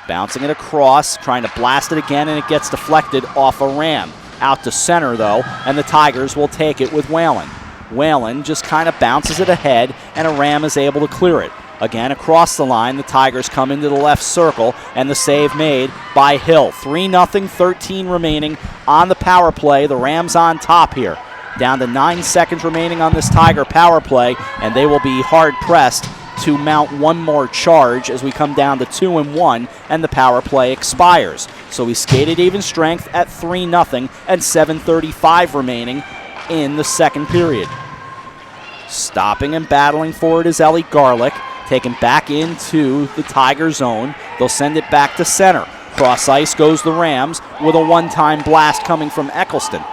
bouncing it across, trying to blast it again, and it gets deflected off a Ram. Out to center, though, and the Tigers will take it with Whalen. Whalen just kind of bounces it ahead, and a Ram is able to clear it. Again, across the line, the Tigers come into the left circle, and the save made by Hill. 3-0, 13 remaining on the power play. The Rams on top here. Down to 9 seconds remaining on this Tiger power play, and they will be hard-pressed to mount one more charge as we come down to 2-1, and the power play expires. So we skated even strength at 3-0, and 7:35 remaining in the second period. Stopping and battling for it is Ellie Garlick, taken back into the Tiger zone. They'll send it back to center. Cross ice goes the Rams with a one-time blast coming from Eccleston.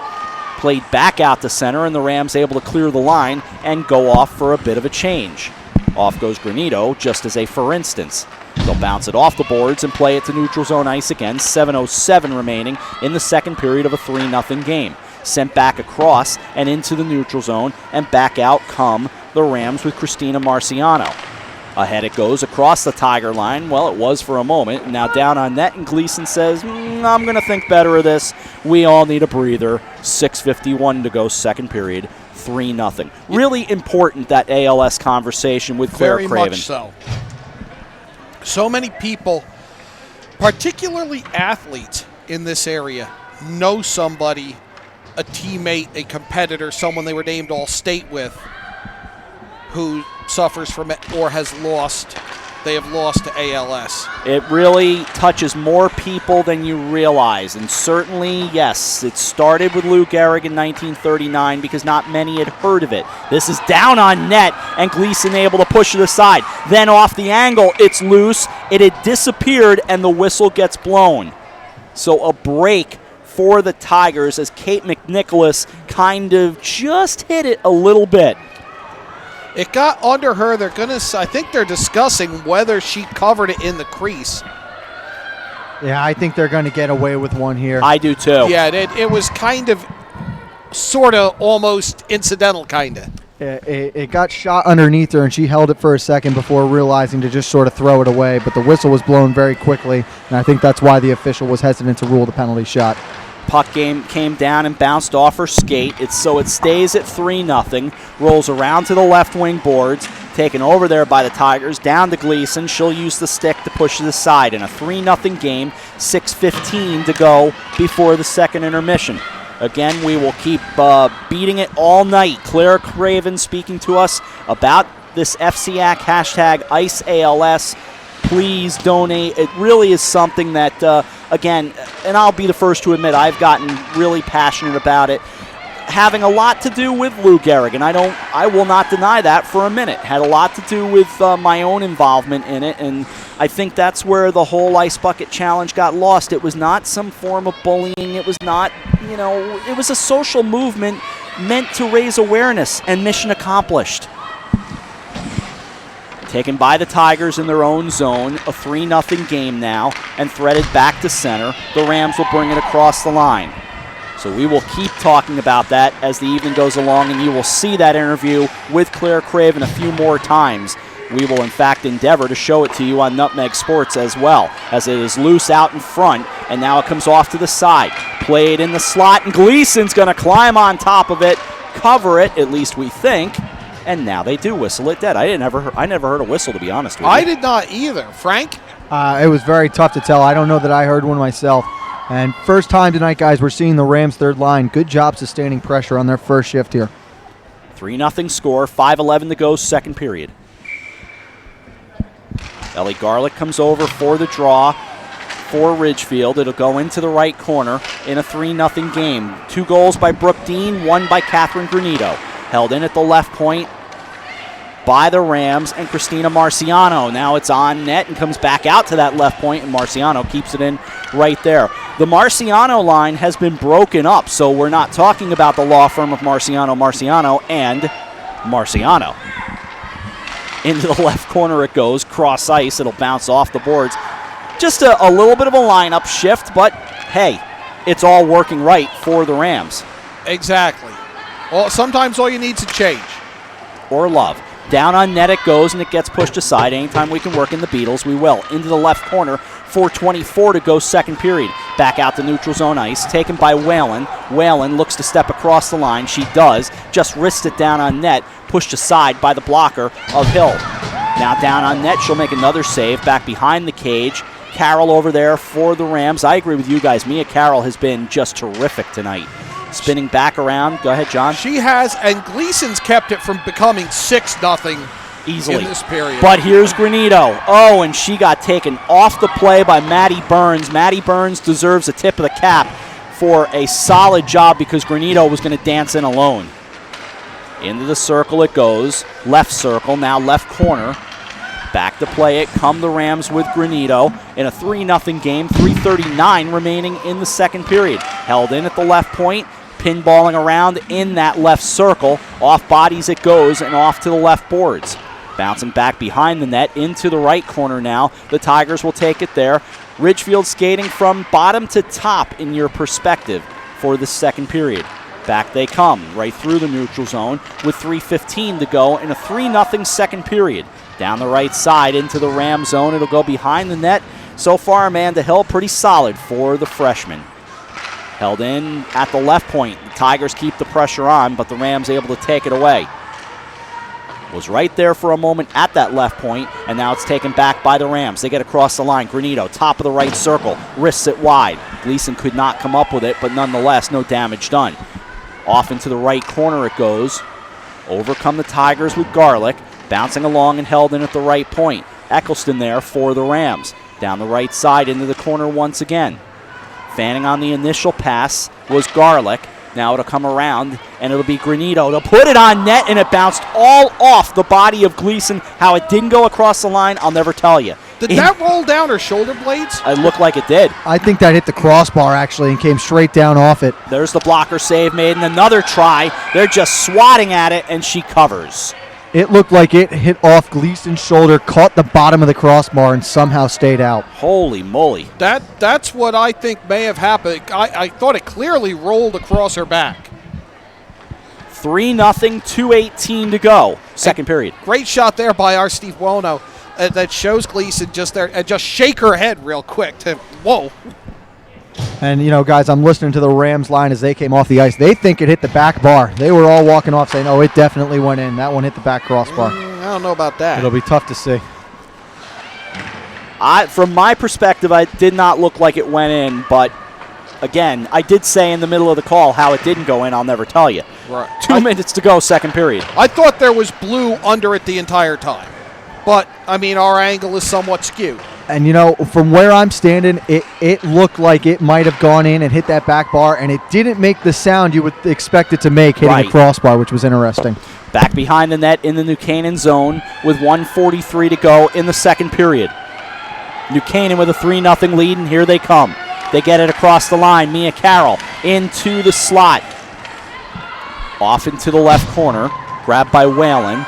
Played back out to center, and the Rams able to clear the line and go off for a bit of a change. Off goes Granito, just as a for instance. They'll bounce it off the boards and play it to neutral zone ice again. 7:07 remaining in the second period of a 3-0 game. Sent back across and into the neutral zone, and back out come the Rams with Christina Marciano. Ahead it goes across the Tiger line. Well, it was for a moment. Now down on net, and Gleason says, I'm going to think better of this. We all need a breather. 6:51 to go, second period, 3-0. Really important, that ALS conversation with Claire Craven. Very much so. So many people, particularly athletes in this area, know somebody, a teammate, a competitor, someone they were named All-State with, who suffers from it or has lost. They have lost to ALS. It really touches more people than you realize. And certainly, yes, it started with Lou Gehrig in 1939 because not many had heard of it. This is down on net, and Gleason able to push it aside. Then off the angle, it's loose. It had disappeared, and the whistle gets blown. So a break for the Tigers as Kate McNicholas kind of just hit it a little bit. It got under her. I think they're discussing whether she covered it in the crease. Yeah, I think they're going to get away with one here. I do too. Yeah, it was kind of, sort of, almost incidental, kind of. It got shot underneath her, and she held it for a second before realizing to just sort of throw it away. But the whistle was blown very quickly, and I think that's why the official was hesitant to rule the penalty shot. Puck came down and bounced off her skate. It stays at 3-0. Rolls around to the left wing boards. Taken over there by the Tigers. Down to Gleason. She'll use the stick to push it aside. In a 3-0 game, 6:15 to go before the second intermission. Again, we will keep beating it all night. Claire Craven speaking to us about this FCIAC hashtag IceALS. Please donate. It really is something that, again, and I'll be the first to admit I've gotten really passionate about it, having a lot to do with Lou Gehrig, and I will not deny that for a minute. Had a lot to do with my own involvement in it, and I think that's where the whole Ice Bucket Challenge got lost. It was not some form of bullying. It was not, it was a social movement meant to raise awareness, and mission accomplished. Taken by the Tigers in their own zone, a 3-0 game now, and threaded back to center. The Rams will bring it across the line. So we will keep talking about that as the evening goes along, and you will see that interview with Claire Craven a few more times. We will, in fact, endeavor to show it to you on Nutmeg Sports as well, as it is loose out in front, and now it comes off to the side. Played in the slot, and Gleason's going to climb on top of it, cover it, at least we think, and now they do whistle it dead. I never heard a whistle, to be honest with you. I did not either. Frank? It was very tough to tell. I don't know that I heard one myself. And first time tonight, guys, we're seeing the Rams' third line. Good job sustaining pressure on their first shift here. 3-0 score, 5:11 to go, second period. Ellie Garlick comes over for the draw for Ridgefield. It'll go into the right corner in a 3-0 game. 2 goals by Brooke Dean, 1 by Catherine Granito. Held in at the left point by the Rams and Christina Marciano. Now it's on net and comes back out to that left point, and Marciano keeps it in right there. The Marciano line has been broken up, so we're not talking about the law firm of Marciano and Marciano. Into the left corner it goes, cross ice. It'll bounce off the boards. Just a little bit of a lineup shift, but hey, it's all working right for the Rams. Exactly. Well, sometimes all you need is a change. Or love. Down on net it goes, and it gets pushed aside. Anytime we can work in the Beatles, we will. Into the left corner, 4:24 to go, second period. Back out to neutral zone ice, taken by Whalen. Whalen looks to step across the line. She does. Just wrists it down on net, pushed aside by the blocker of Hill. Now down on net, she'll make another save. Back behind the cage. Carroll over there for the Rams. I agree with you guys. Mia Carroll has been just terrific tonight. Spinning back around. Go ahead, John. She has, and Gleason's kept it from becoming 6-0 easily in this period. But here's Granito. Oh, and she got taken off the play by Maddie Burns. Maddie Burns deserves a tip of the cap for a solid job because Granito was going to dance in alone. Into the circle it goes. Left circle, now left corner. Back to play it. Come the Rams with Granito in a 3-0 game. 3:39 remaining in the second period. Held in at the left point. Pinballing around in that left circle. Off bodies it goes and off to the left boards. Bouncing back behind the net into the right corner now. The Tigers will take it there. Ridgefield skating from bottom to top in your perspective for the second period. Back they come, right through the neutral zone with 3:15 to go in a 3-0 second period. Down the right side into the Ram zone. It'll go behind the net. So far, Amanda Hill pretty solid for the freshman. Held in at the left point. The Tigers keep the pressure on, but the Rams able to take it away. Was right there for a moment at that left point, and now it's taken back by the Rams. They get across the line. Granito, top of the right circle, wrists it wide. Gleason could not come up with it, but nonetheless, no damage done. Off into the right corner it goes. Overcome the Tigers with Garlick. Bouncing along and held in at the right point. Eccleston there for the Rams. Down the right side into the corner once again. Fanning on the initial pass was Garlick. Now it'll come around, and it'll be Granito. They'll put it on net, and it bounced all off the body of Gleason. How it didn't go across the line, I'll never tell you. Did that roll down her shoulder blades? It looked like it did. I think that hit the crossbar, actually, and came straight down off it. There's the blocker save made, and another try. They're just swatting at it, and she covers. It looked like it hit off Gleason's shoulder, caught the bottom of the crossbar, and somehow stayed out. Holy moly. That's what I think may have happened. I thought it clearly rolled across her back. 3-0, 2:18 to go. Second period. Great shot there by our Steve Wono. That shows Gleason just there. And just shake her head real quick. Whoa. And, you know, guys, I'm listening to the Rams line as they came off the ice. They think it hit the back bar. They were all walking off saying, oh, it definitely went in. That one hit the back crossbar. I don't know about that. It'll be tough to see. From my perspective, it did not look like it went in, but again, I did say in the middle of the call how it didn't go in. I'll never tell you. Right. 2 minutes to go, second period. I thought there was blue under it the entire time. But, I mean, our angle is somewhat skewed. And, you know, from where I'm standing, it looked like it might have gone in and hit that back bar, and it didn't make the sound you would expect it to make hitting a crossbar, which was interesting. Back behind the net in the New Canaan zone with 1:43 to go in the second period. New Canaan with a 3-0 lead, and here they come. They get it across the line. Mia Carroll into the slot. Off into the left corner. Grabbed by Whalen.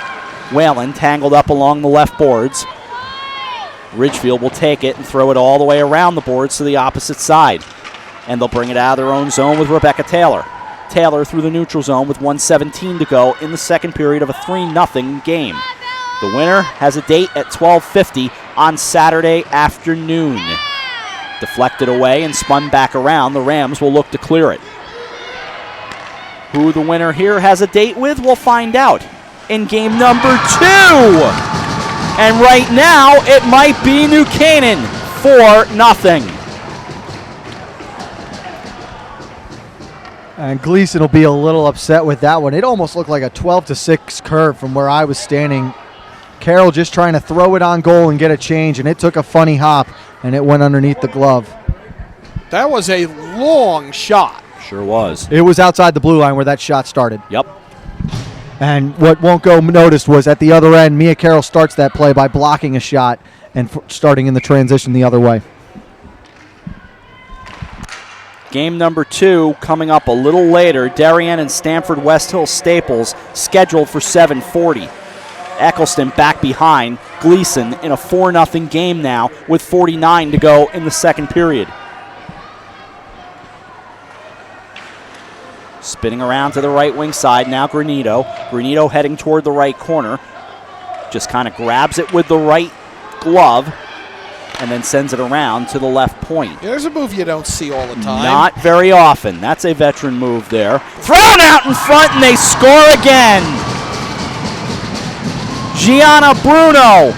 Whalen tangled up along the left boards. Ridgefield will take it and throw it all the way around the boards to the opposite side. And they'll bring it out of their own zone with Rebecca Taylor. Taylor through the neutral zone with 1:17 to go in the second period of a 3-0 game. The winner has a date at 12:50 on Saturday afternoon. Deflected away and spun back around. The Rams will look to clear it. Who the winner here has a date with, we'll find out in game number 2. And right now, it might be New Canaan, 4-0. And Gleason will be a little upset with that one. It almost looked like a 12-6 curve from where I was standing. Carroll just trying to throw it on goal and get a change, and it took a funny hop, and it went underneath the glove. That was a long shot. Sure was. It was outside the blue line where that shot started. Yep. And what won't go noticed was at the other end, Mia Carroll starts that play by blocking a shot and starting in the transition the other way. Game number 2 coming up a little later. Darien and Stamford West Hill Staples scheduled for 7:40. Eccleston back behind. Gleason in a 4-0 game now with 49 to go in the second period. Spinning around to the right wing side now Granito. Granito heading toward the right corner. Just kind of grabs it with the right glove and then sends it around to the left point. There's a move you don't see all the time. Not very often. That's a veteran move there. Thrown out in front, and they score again. Gianna Bruno.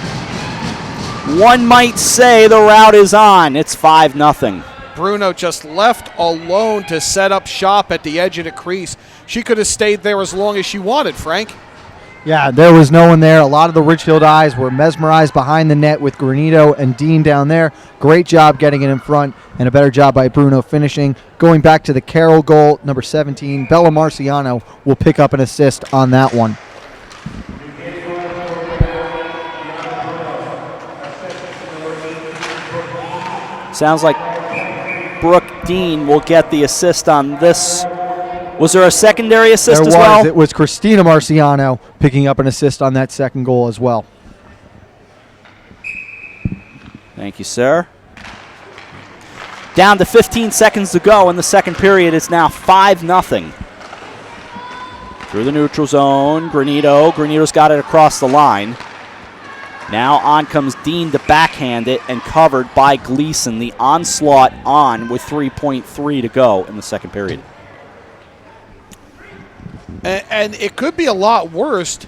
One might say the route is on. It's 5-0. Bruno just left alone to set up shop at the edge of the crease. She could have stayed there as long as she wanted, Frank. Yeah, there was no one there. A lot of the Ridgefield eyes were mesmerized behind the net with Granito and Dean down there. Great job getting it in front, and a better job by Bruno finishing. Going back to the Carroll goal, number 17, Bella Marciano will pick up an assist on that one. Sounds like Brooke Dean will get the assist on this. Was there a secondary assist as well? It was Christina Marciano picking up an assist on that second goal as well. Thank you, sir. Down to 15 seconds to go in the second period. It's now 5-0. Through the neutral zone, Granito. Granito's got it across the line. Now on comes Dean to backhand it and covered by Gleason. The onslaught on with 3.3 to go in the second period. And it could be a lot worse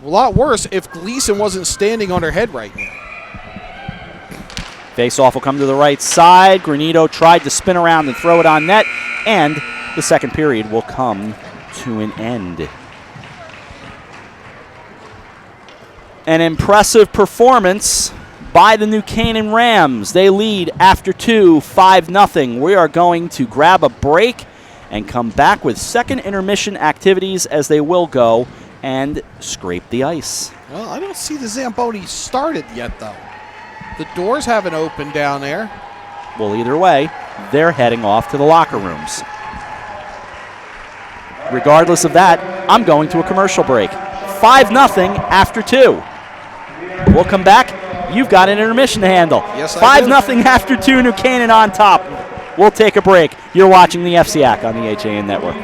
if Gleason wasn't standing on her head right now. Face-off will come to the right side. Granito tried to spin around and throw it on net, and the second period will come to an end. An impressive performance by the New Canaan Rams. They lead after 2, 5-0. We are going to grab a break and come back with second intermission activities as they will go and scrape the ice. Well, I don't see the Zamboni started yet, though. The doors haven't opened down there. Well, either way, they're heading off to the locker rooms. Regardless of that, I'm going to a commercial break. 5-0 after 2. We'll come back. You've got an intermission to handle. Yes, I do. 5-0 after 2, New Canaan on top. We'll take a break. You're watching the FCIAC on the HAN Network.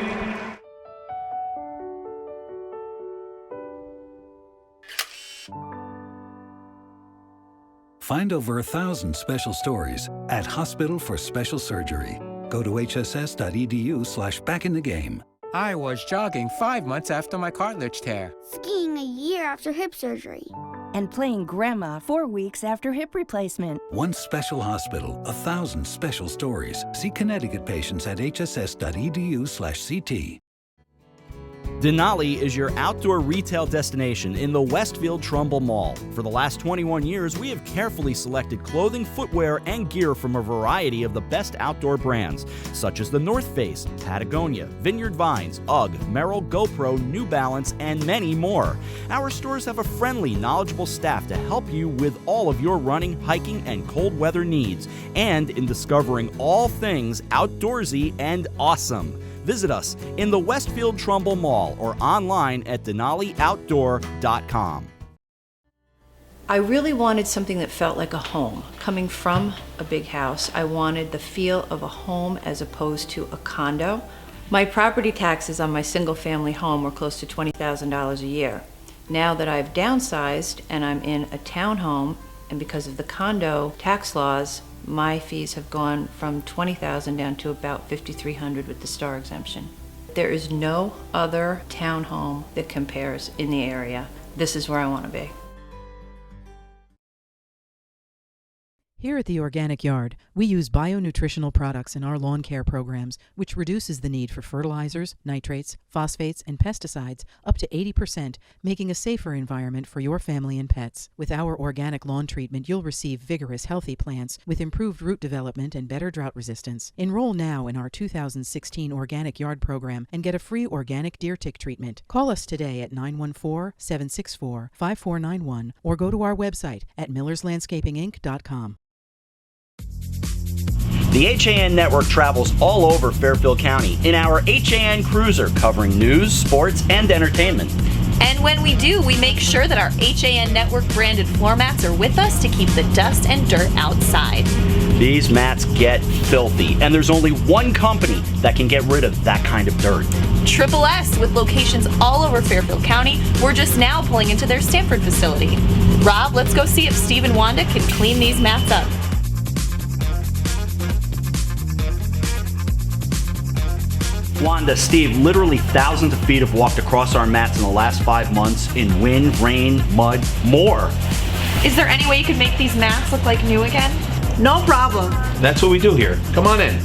Find over 1,000 special stories at Hospital for Special Surgery. Go to hss.edu/backinthegame. I was jogging 5 months after my cartilage tear. Skiing a year after hip surgery. And playing grandma 4 weeks after hip replacement. One special hospital, 1,000 special stories. See Connecticut patients at hss.edu/CT. Denali is your outdoor retail destination in the Westfield Trumbull Mall. For the last 21 years, we have carefully selected clothing, footwear, and gear from a variety of the best outdoor brands, such as the North Face, Patagonia, Vineyard Vines, UGG, Merrell, GoPro, New Balance, and many more. Our stores have a friendly, knowledgeable staff to help you with all of your running, hiking, and cold weather needs, and in discovering all things outdoorsy and awesome. Visit us in the Westfield Trumbull Mall or online at denalioutdoor.com. I really wanted something that felt like a home. Coming from a big house, I wanted the feel of a home as opposed to a condo. My property taxes on my single-family home were close to $20,000 a year. Now that I've downsized and I'm in a townhome, and because of the condo tax laws, my fees have gone from $20,000 down to about $5,300 with the star exemption. There is no other townhome that compares in the area. This is where I want to be. Here at the Organic Yard, we use bionutritional products in our lawn care programs, which reduces the need for fertilizers, nitrates, phosphates, and pesticides up to 80%, making a safer environment for your family and pets. With our organic lawn treatment, you'll receive vigorous, healthy plants with improved root development and better drought resistance. Enroll now in our 2016 Organic Yard program and get a free organic deer tick treatment. Call us today at 914-764-5491 or go to our website at millerslandscapinginc.com. The HAN network travels all over Fairfield County in our HAN Cruiser, covering news, sports, and entertainment. And when we do, we make sure that our HAN network branded floor mats are with us to keep the dust and dirt outside. These mats get filthy, and there's only one company that can get rid of that kind of dirt. Triple S, with locations all over Fairfield County. We're just now pulling into their Stamford facility. Rob, let's go see if Steve and Wanda can clean these mats up. Wanda, Steve, literally thousands of feet have walked across our mats in the last 5 months in wind, rain, mud, more. Is there any way you could make these mats look like new again? No problem. That's what we do here. Come on in.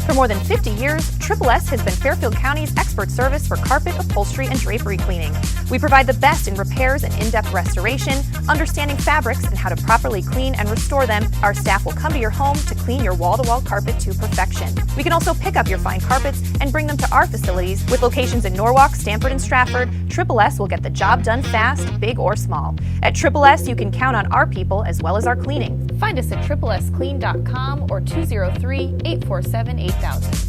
For more than 50 years, Triple S has been Fairfield County's expert service for carpet, upholstery, and drapery cleaning. We provide the best in repairs and in-depth restoration, understanding fabrics and how to properly clean and restore them. Our staff will come to your home to clean your wall-to-wall carpet to perfection. We can also pick up your fine carpets and bring them to our facilities. With locations in Norwalk, Stamford, and Stratford, Triple S will get the job done fast, big or small. At Triple S, you can count on our people as well as our cleaning. Find us at triplesclean.com or 203-847-8000.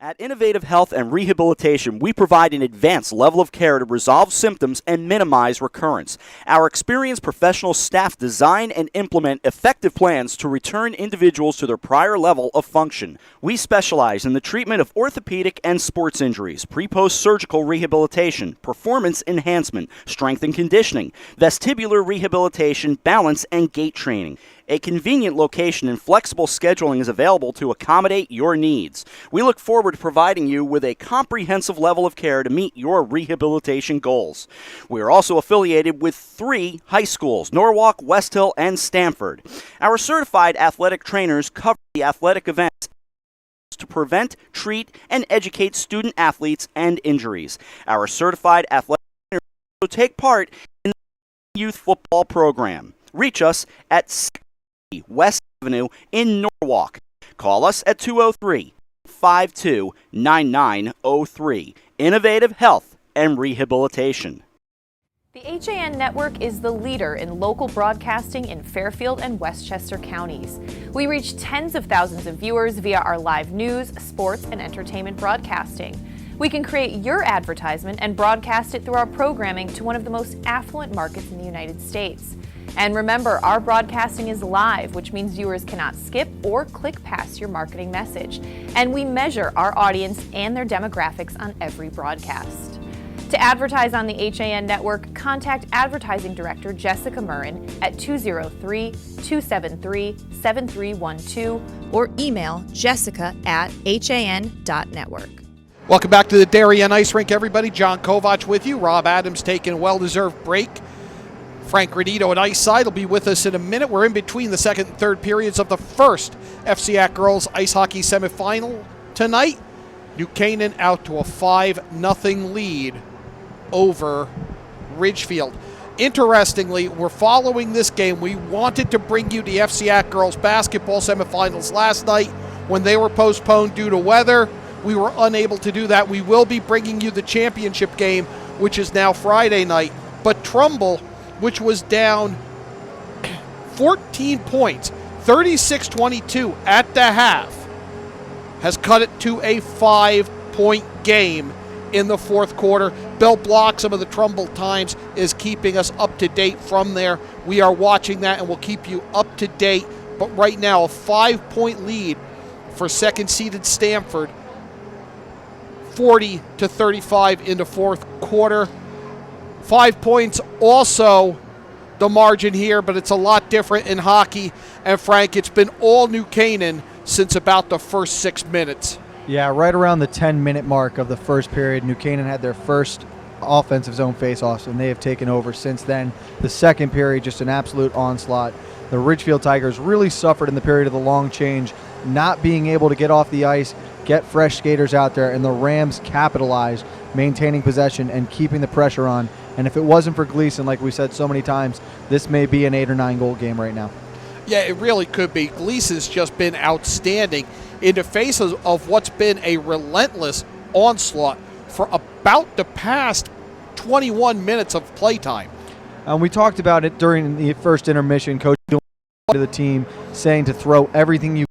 At Innovative Health and Rehabilitation, we provide an advanced level of care to resolve symptoms and minimize recurrence. Our experienced professional staff design and implement effective plans to return individuals to their prior level of function. We specialize in the treatment of orthopedic and sports injuries, pre-post surgical rehabilitation, performance enhancement, strength and conditioning, vestibular rehabilitation, balance and gait training. A convenient location and flexible scheduling is available to accommodate your needs. We look forward to providing you with a comprehensive level of care to meet your rehabilitation goals. We are also affiliated with 3 high schools, Norwalk, West Hill, and Stamford. Our certified athletic trainers cover the athletic events to prevent, treat, and educate student athletes and injuries. Our certified athletic trainers also take part in the youth football program. Reach us at West Avenue in Norwalk. Call us at 203-529903. Innovative Health and Rehabilitation. The HAN Network is the leader in local broadcasting in Fairfield and Westchester counties. We reach tens of thousands of viewers via our live news, sports, and entertainment broadcasting. We can create your advertisement and broadcast it through our programming to one of the most affluent markets in the United States. And remember, our broadcasting is live, which means viewers cannot skip or click past your marketing message. And we measure our audience and their demographics on every broadcast. To advertise on the HAN network, contact Advertising Director Jessica Murrin at 203-273-7312 or email jessica@han.network. Welcome back to the Darien Ice Rink, everybody. John Kovach with you. Rob Adams taking a well-deserved break. Frank Granito at ice side will be with us in a minute. We're in between the second and third periods of the first FCIAC girls ice hockey semifinal tonight. New Canaan out to a 5-0 lead over Ridgefield. Interestingly, we're following this game. We wanted to bring you the FCIAC girls basketball semifinals last night. When they were postponed due to weather, we were unable to do that. We will be bringing you the championship game, which is now Friday night. But Trumbull, which was down 14 points, 36-22 at the half, has cut it to a 5-point game in the fourth quarter. Bill Block, some of the Trumbull Times, is keeping us up to date from there. We are watching that and we'll keep you up to date but right now a 5-point lead for second-seeded Stanford, 40-35 in the fourth quarter. 5 points also the margin here, but it's a lot different in hockey. And Frank, it's been all New Canaan since about the first 6 minutes. Yeah, right around the 10-minute mark of the first period, New Canaan had their first offensive zone faceoffs, and they have taken over since then. The second period, just an absolute onslaught. The Ridgefield Tigers really suffered in the period of the long change, not being able to get off the ice, get fresh skaters out there, and the Rams capitalized, maintaining possession and keeping the pressure on. And if it wasn't for Gleason, like we said so many times, this may be an 8 or 9 goal game right now. Yeah, it really could be. Gleason's just been outstanding in the face of what's been a relentless onslaught for about the past 21 minutes of playtime. We talked about it during the first intermission. Coach to the team saying to throw everything you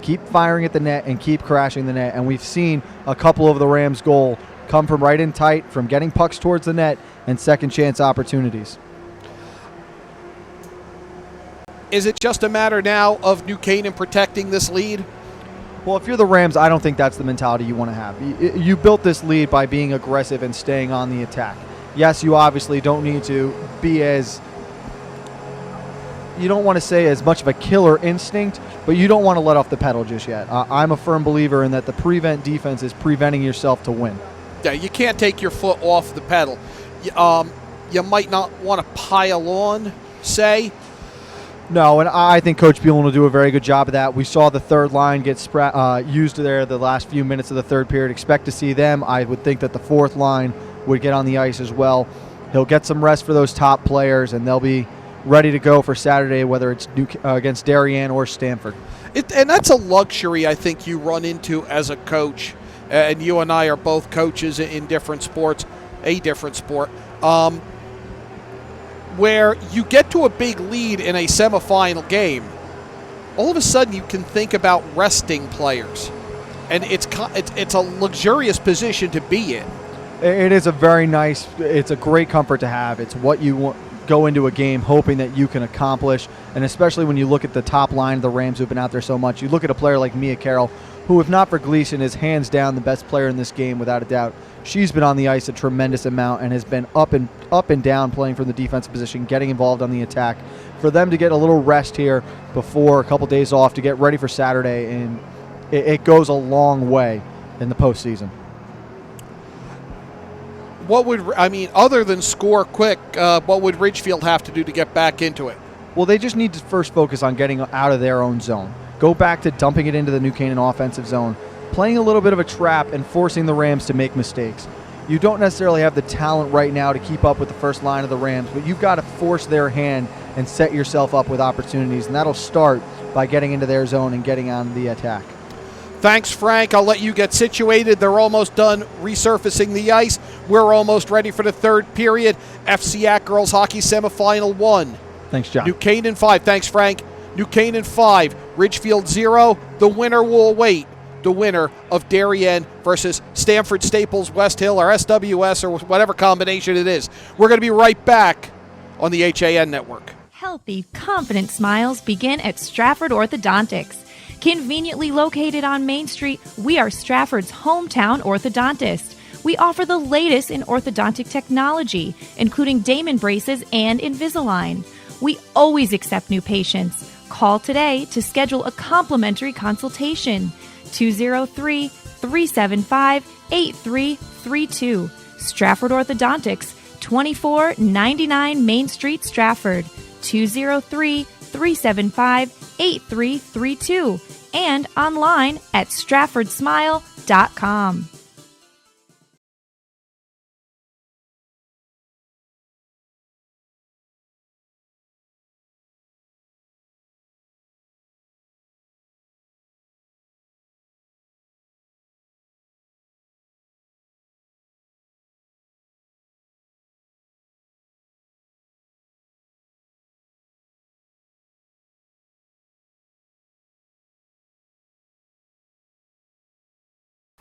keep firing at the net and keep crashing the net. And we've seen a couple of the Rams' goal come from right in tight, from getting pucks towards the net and second chance opportunities. Is it just a matter now of New Canaan protecting this lead? Well, if you're the Rams, I don't think that's the mentality you want to have. You built this lead by being aggressive and staying on the attack. Yes, you obviously don't need to be as, you don't want to say as much of a killer instinct, but you don't want to let off the pedal just yet. I'm a firm believer in that the prevent defense is preventing yourself to win. Yeah, you can't take your foot off the pedal. You might not want to pile on, say. No, and I think Coach Buellen will do a very good job of that. We saw the third line get used there the last few minutes of the third period. Expect to see them. I would think that the fourth line would get on the ice as well. He'll get some rest for those top players, and they'll be ready to go for Saturday, whether it's against Darien or Stanford. And that's a luxury I think you run into as a coach, and you and I are both coaches in different sports, a different sport, where you get to a big lead in a semifinal game, all of a sudden you can think about resting players. And it's a luxurious position to be in. It is a very nice, it's a great comfort to have. It's what you go into a game hoping that you can accomplish, and especially when you look at the top line of the Rams who've been out there so much. You look at a player like Mia Carroll, who, if not for Gleason, is hands down the best player in this game without a doubt. She's been on the ice a tremendous amount and has been up and down playing from the defensive position, getting involved on the attack. For them to get a little rest here before a couple days off to get ready for Saturday, and it goes a long way in the postseason. Other than score quick, what would Ridgefield have to do to get back into it? Well, they just need to first focus on getting out of their own zone. Go back to dumping it into the New Canaan offensive zone, playing a little bit of a trap and forcing the Rams to make mistakes. You don't necessarily have the talent right now to keep up with the first line of the Rams, but you've got to force their hand and set yourself up with opportunities, and that'll start by getting into their zone and getting on the attack. Thanks, Frank. I'll let you get situated. They're almost done resurfacing the ice. We're almost ready for the third period. FCIAC Girls Hockey Semifinal 1. Thanks, John. New Canaan 5. Thanks, Frank. New Canaan 5. Ridgefield 0. The winner will await the winner of Darien versus Stanford Staples West Hill, or SWS, or whatever combination it is. We're going to be right back on the HAN Network. Healthy, confident smiles begin at Stratford Orthodontics. Conveniently located on Main Street, we are Stratford's hometown orthodontist. We offer the latest in orthodontic technology, including Damon braces and Invisalign. We always accept new patients. Call today to schedule a complimentary consultation. 203-375-8332. Stratford Orthodontics, 2499 Main Street, Stratford. 203-375-8332. And online at stratfordsmile.com.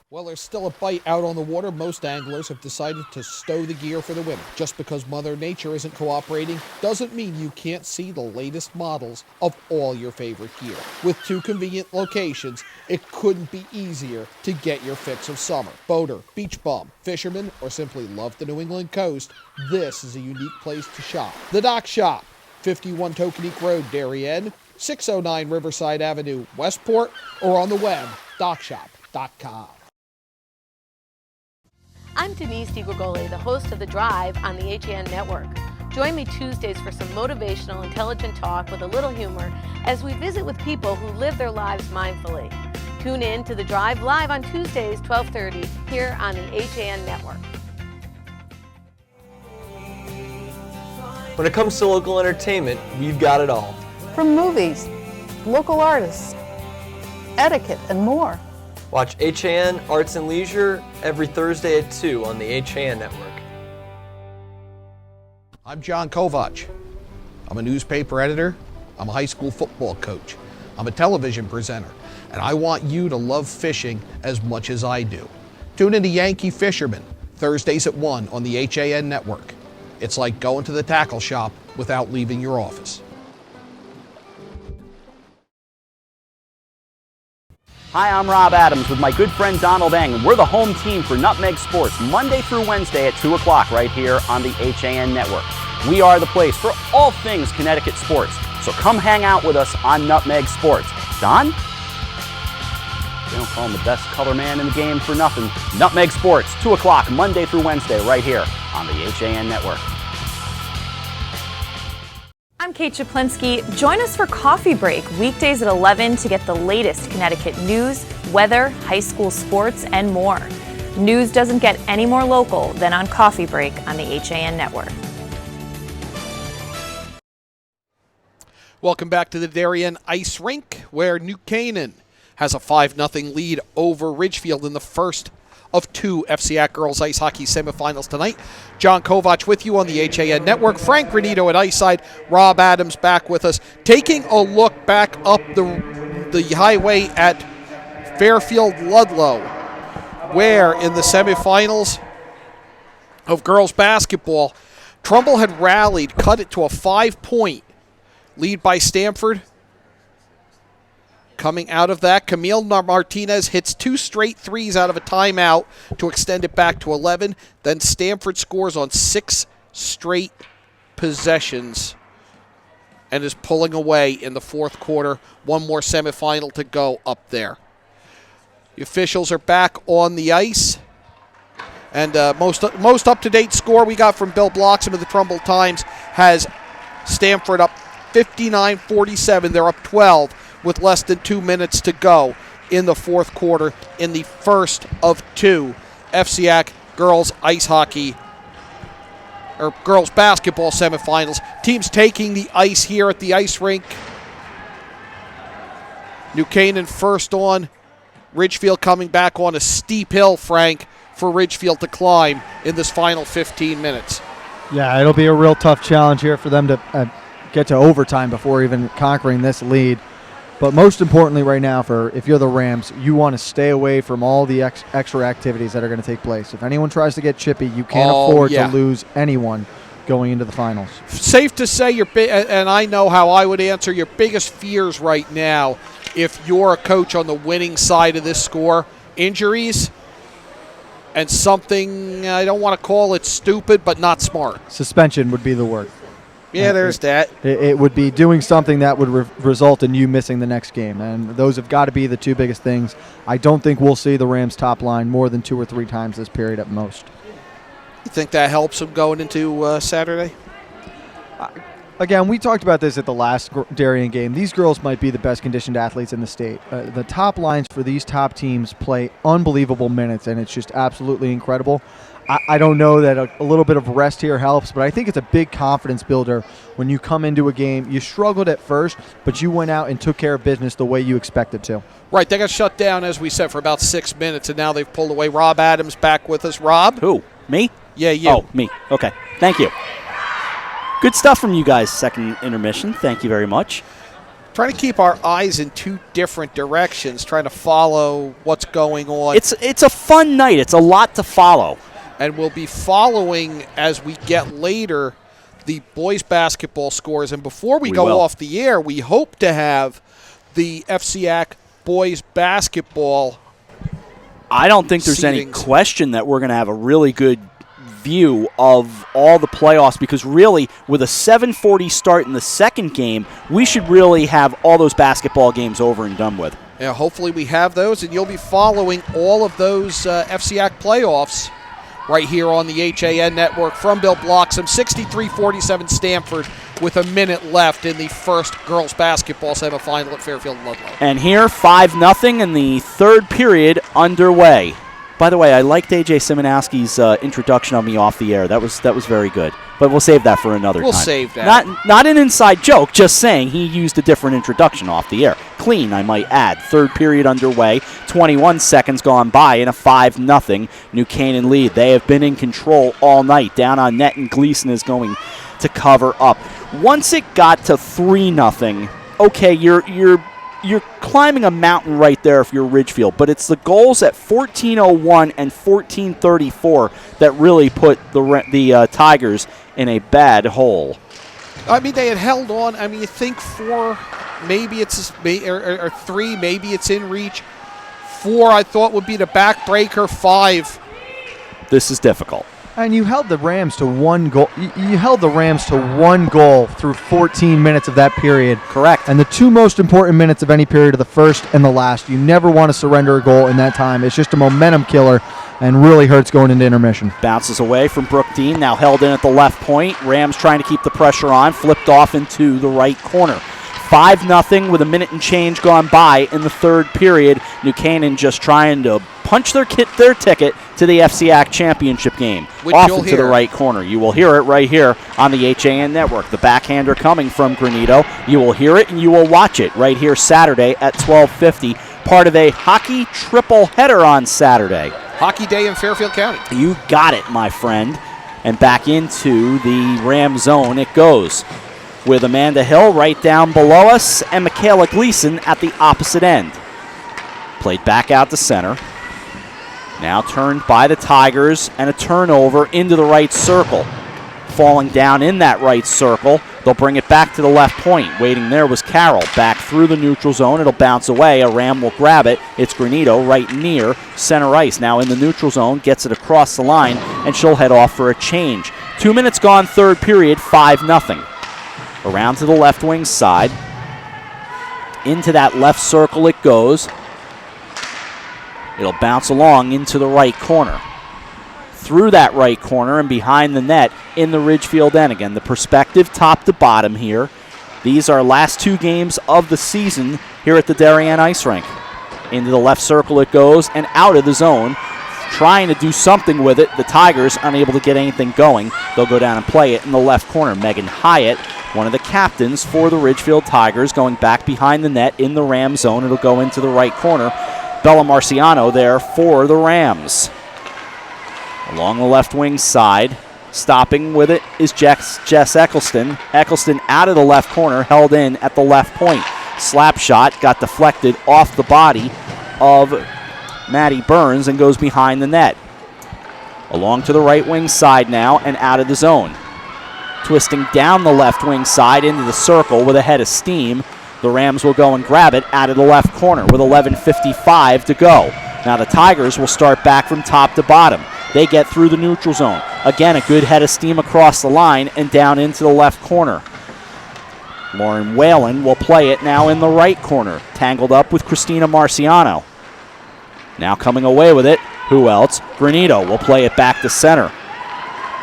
Well, there's still a bite out on the water. Most anglers have decided to stow the gear for the winter. Just because Mother Nature isn't cooperating doesn't mean you can't see the latest models of all your favorite gear. With 2 convenient locations, it couldn't be easier to get your fix of summer. Boater, beach bum, fisherman, or simply love the New England coast, this is a unique place to shop. The Dock Shop, 51 Tokenique Road, Darien, 609 Riverside Avenue, Westport, or on the web, dockshop.com. I'm Denise DiGregoli, the host of The Drive on the HAN Network. Join me Tuesdays for some motivational, intelligent talk with a little humor as we visit with people who live their lives mindfully. Tune in to The Drive live on Tuesdays, 12:30, here on the HAN Network. When it comes to local entertainment, we've got it all. From movies, local artists, etiquette, and more. Watch HAN Arts and Leisure every Thursday at 2 on the HAN Network. I'm John Kovach. I'm a newspaper editor. I'm a high school football coach. I'm a television presenter. And I want you to love fishing as much as I do. Tune in to Yankee Fisherman, Thursdays at 1 on the HAN Network. It's like going to the tackle shop without leaving your office. Hi, I'm Rob Adams with my good friend Donald Eng, and we're the home team for Nutmeg Sports, Monday through Wednesday at 2 o'clock right here on the HAN Network. We are the place for all things Connecticut sports, so come hang out with us on Nutmeg Sports. Don? They don't call him the best color man in the game for nothing. Nutmeg Sports, 2 o'clock, Monday through Wednesday right here on the HAN Network. I'm Kate Chaplinsky. Join us for Coffee Break, weekdays at 11 to get the latest Connecticut news, weather, high school sports, and more. News doesn't get any more local than on Coffee Break on the HAN Network. Welcome back to the Darien Ice Rink, where New Canaan has a 5-0 lead over Ridgefield in the first of 2 FCIAC girls ice hockey semifinals tonight. John Kovach with you on the HAN Network. Frank Granito at Ice Side. Rob Adams back with us. Taking a look back up the highway at Fairfield Ludlow, where in the semifinals of girls basketball, Trumbull had rallied, cut it to a 5-point lead by Stamford. Coming out of that, Camille Martinez hits 2 straight threes out of a timeout to extend it back to 11. Then Stamford scores on 6 straight possessions and is pulling away in the fourth quarter. One more semifinal to go up there. The officials are back on the ice. And most up-to-date score we got from Bill Bloxham of the Trumbull Times has Stamford up 59-47. They're up 12 with less than 2 minutes to go in the fourth quarter in the first of 2 FCIAC girls ice hockey or girls basketball semifinals. Teams taking the ice here at the ice rink. New Canaan first on. Ridgefield coming back on a steep hill, Frank, for Ridgefield to climb in this final 15 minutes. Yeah, it'll be a real tough challenge here for them to get to overtime before even conquering this lead. But most importantly right now, if you're the Rams, you want to stay away from all the extra activities that are going to take place. If anyone tries to get chippy, you can't afford to lose anyone going into the finals. Safe to say, and I know how I would answer, your biggest fears right now, if you're a coach on the winning side of this score, injuries and something, I don't want to call it stupid, but not smart. Suspension would be the word. Yeah, there's that. It would be doing something that would result in you missing the next game, and those have got to be the 2 biggest things. I don't think we'll see the Rams top line more than 2 or 3 times this period at most. You think that helps them going into Saturday? Again, we talked about this at the last Darien game. These girls might be the best conditioned athletes in the state. The top lines for these top teams play unbelievable minutes, and it's just absolutely incredible. I don't know that a little bit of rest here helps, but I think it's a big confidence builder when you come into a game. You struggled at first, but you went out and took care of business the way you expected to. Right, they got shut down, as we said, for about 6 minutes, and now they've pulled away. Rob Adams back with us. Rob? Who? Me? Yeah, you. Oh, me. Okay. Thank you. Good stuff from you guys, second intermission. Thank you very much. trying to keep our eyes in two different directions, trying to follow what's going on. It's a fun night. It's a lot to follow. And we'll be following, as we get later, the boys basketball scores. And before we go off the air, we hope to have the FCIAC boys basketball. I don't think there's any question that we're going to have a really good view of all the playoffs, because really with a 7:40 start in the second game, we should really have all those basketball games over and done with. Yeah, hopefully we have those, and you'll be following all of those FCIAC playoffs right here on the HAN network from Bill Bloxham. 63-47 Stanford with a minute left in the first girls basketball semifinal at Fairfield and Ludlow. And here 5-0 in the third period underway. By the way, I liked A.J. Simonowski's introduction of me off the air. That was very good. But we'll save that for another time. We'll save that. Not an inside joke, just saying he used a different introduction off the air. Clean, I might add. Third period underway. 21 seconds gone by in a 5-0 New Canaan lead. They have been in control all night. Down on net, and Gleason is going to cover up. Once it got to 3-0, okay, you're climbing a mountain right there if you're Ridgefield, but it's the goals at 14:01 and 14:34 that really put the Tigers in a bad hole. I mean, they had held on. I mean, you think 4, maybe it's or 3, maybe it's in reach. 4, I thought would be the backbreaker. 5. This is difficult. And you held the Rams to one goal. You held the Rams to one goal through 14 minutes of that period. Correct. And the two most important minutes of any period are the first and the last. You never want to surrender a goal in that time. It's just a momentum killer and really hurts going into intermission. Bounces away from Brooke Dean, now held in at the left point. Rams trying to keep the pressure on, flipped off into the right corner. 5-0 with a minute and change gone by in the third period. New Canaan just trying to punch their ticket to the FCIAC championship game. Which off you'll into hear. The right corner. You will hear it right here on the HAN network. The backhander coming from Granito. You will hear it and you will watch it right here Saturday at 12:50. Part of a hockey triple header on Saturday. Hockey day in Fairfield County. You got it, my friend. And back into the Ram zone it goes, with Amanda Hill right down below us and Michaela Gleason at the opposite end. Played back out to center. Now turned by the Tigers, and a turnover into the right circle. Falling down in that right circle, they'll bring it back to the left point. Waiting there was Carroll. Back through the neutral zone, it'll bounce away. A Ram will grab it. It's Granito right near center ice. Now in the neutral zone, gets it across the line, and she'll head off for a change. 2 minutes gone, third period, 5-0. Around to the left wing side. Into that left circle it goes. It'll bounce along into the right corner. Through that right corner and behind the net in the Ridgefield end. Again, the perspective top to bottom here. These are last 2 games of the season here at the Darien Ice Rink. Into the left circle it goes and out of the zone. Trying to do something with it. The Tigers unable to get anything going. They'll go down and play it in the left corner. Megan Hyatt, one of the captains for the Ridgefield Tigers, going back behind the net in the Ram zone. It'll go into the right corner. Bella Marciano there for the Rams. Along the left wing side, stopping with it is Jess Eccleston. Eccleston out of the left corner, held in at the left point. Slap shot got deflected off the body of Maddie Burns and goes behind the net. Along to the right wing side now and out of the zone. Twisting down the left wing side into the circle with a head of steam. The Rams will go and grab it out of the left corner with 11:55 to go. Now the Tigers will start back from top to bottom. They get through the neutral zone. Again, a good head of steam across the line and down into the left corner. Lauren Whalen will play it now in the right corner. Tangled up with Christina Marciano. Now coming away with it, who else? Granito will play it back to center.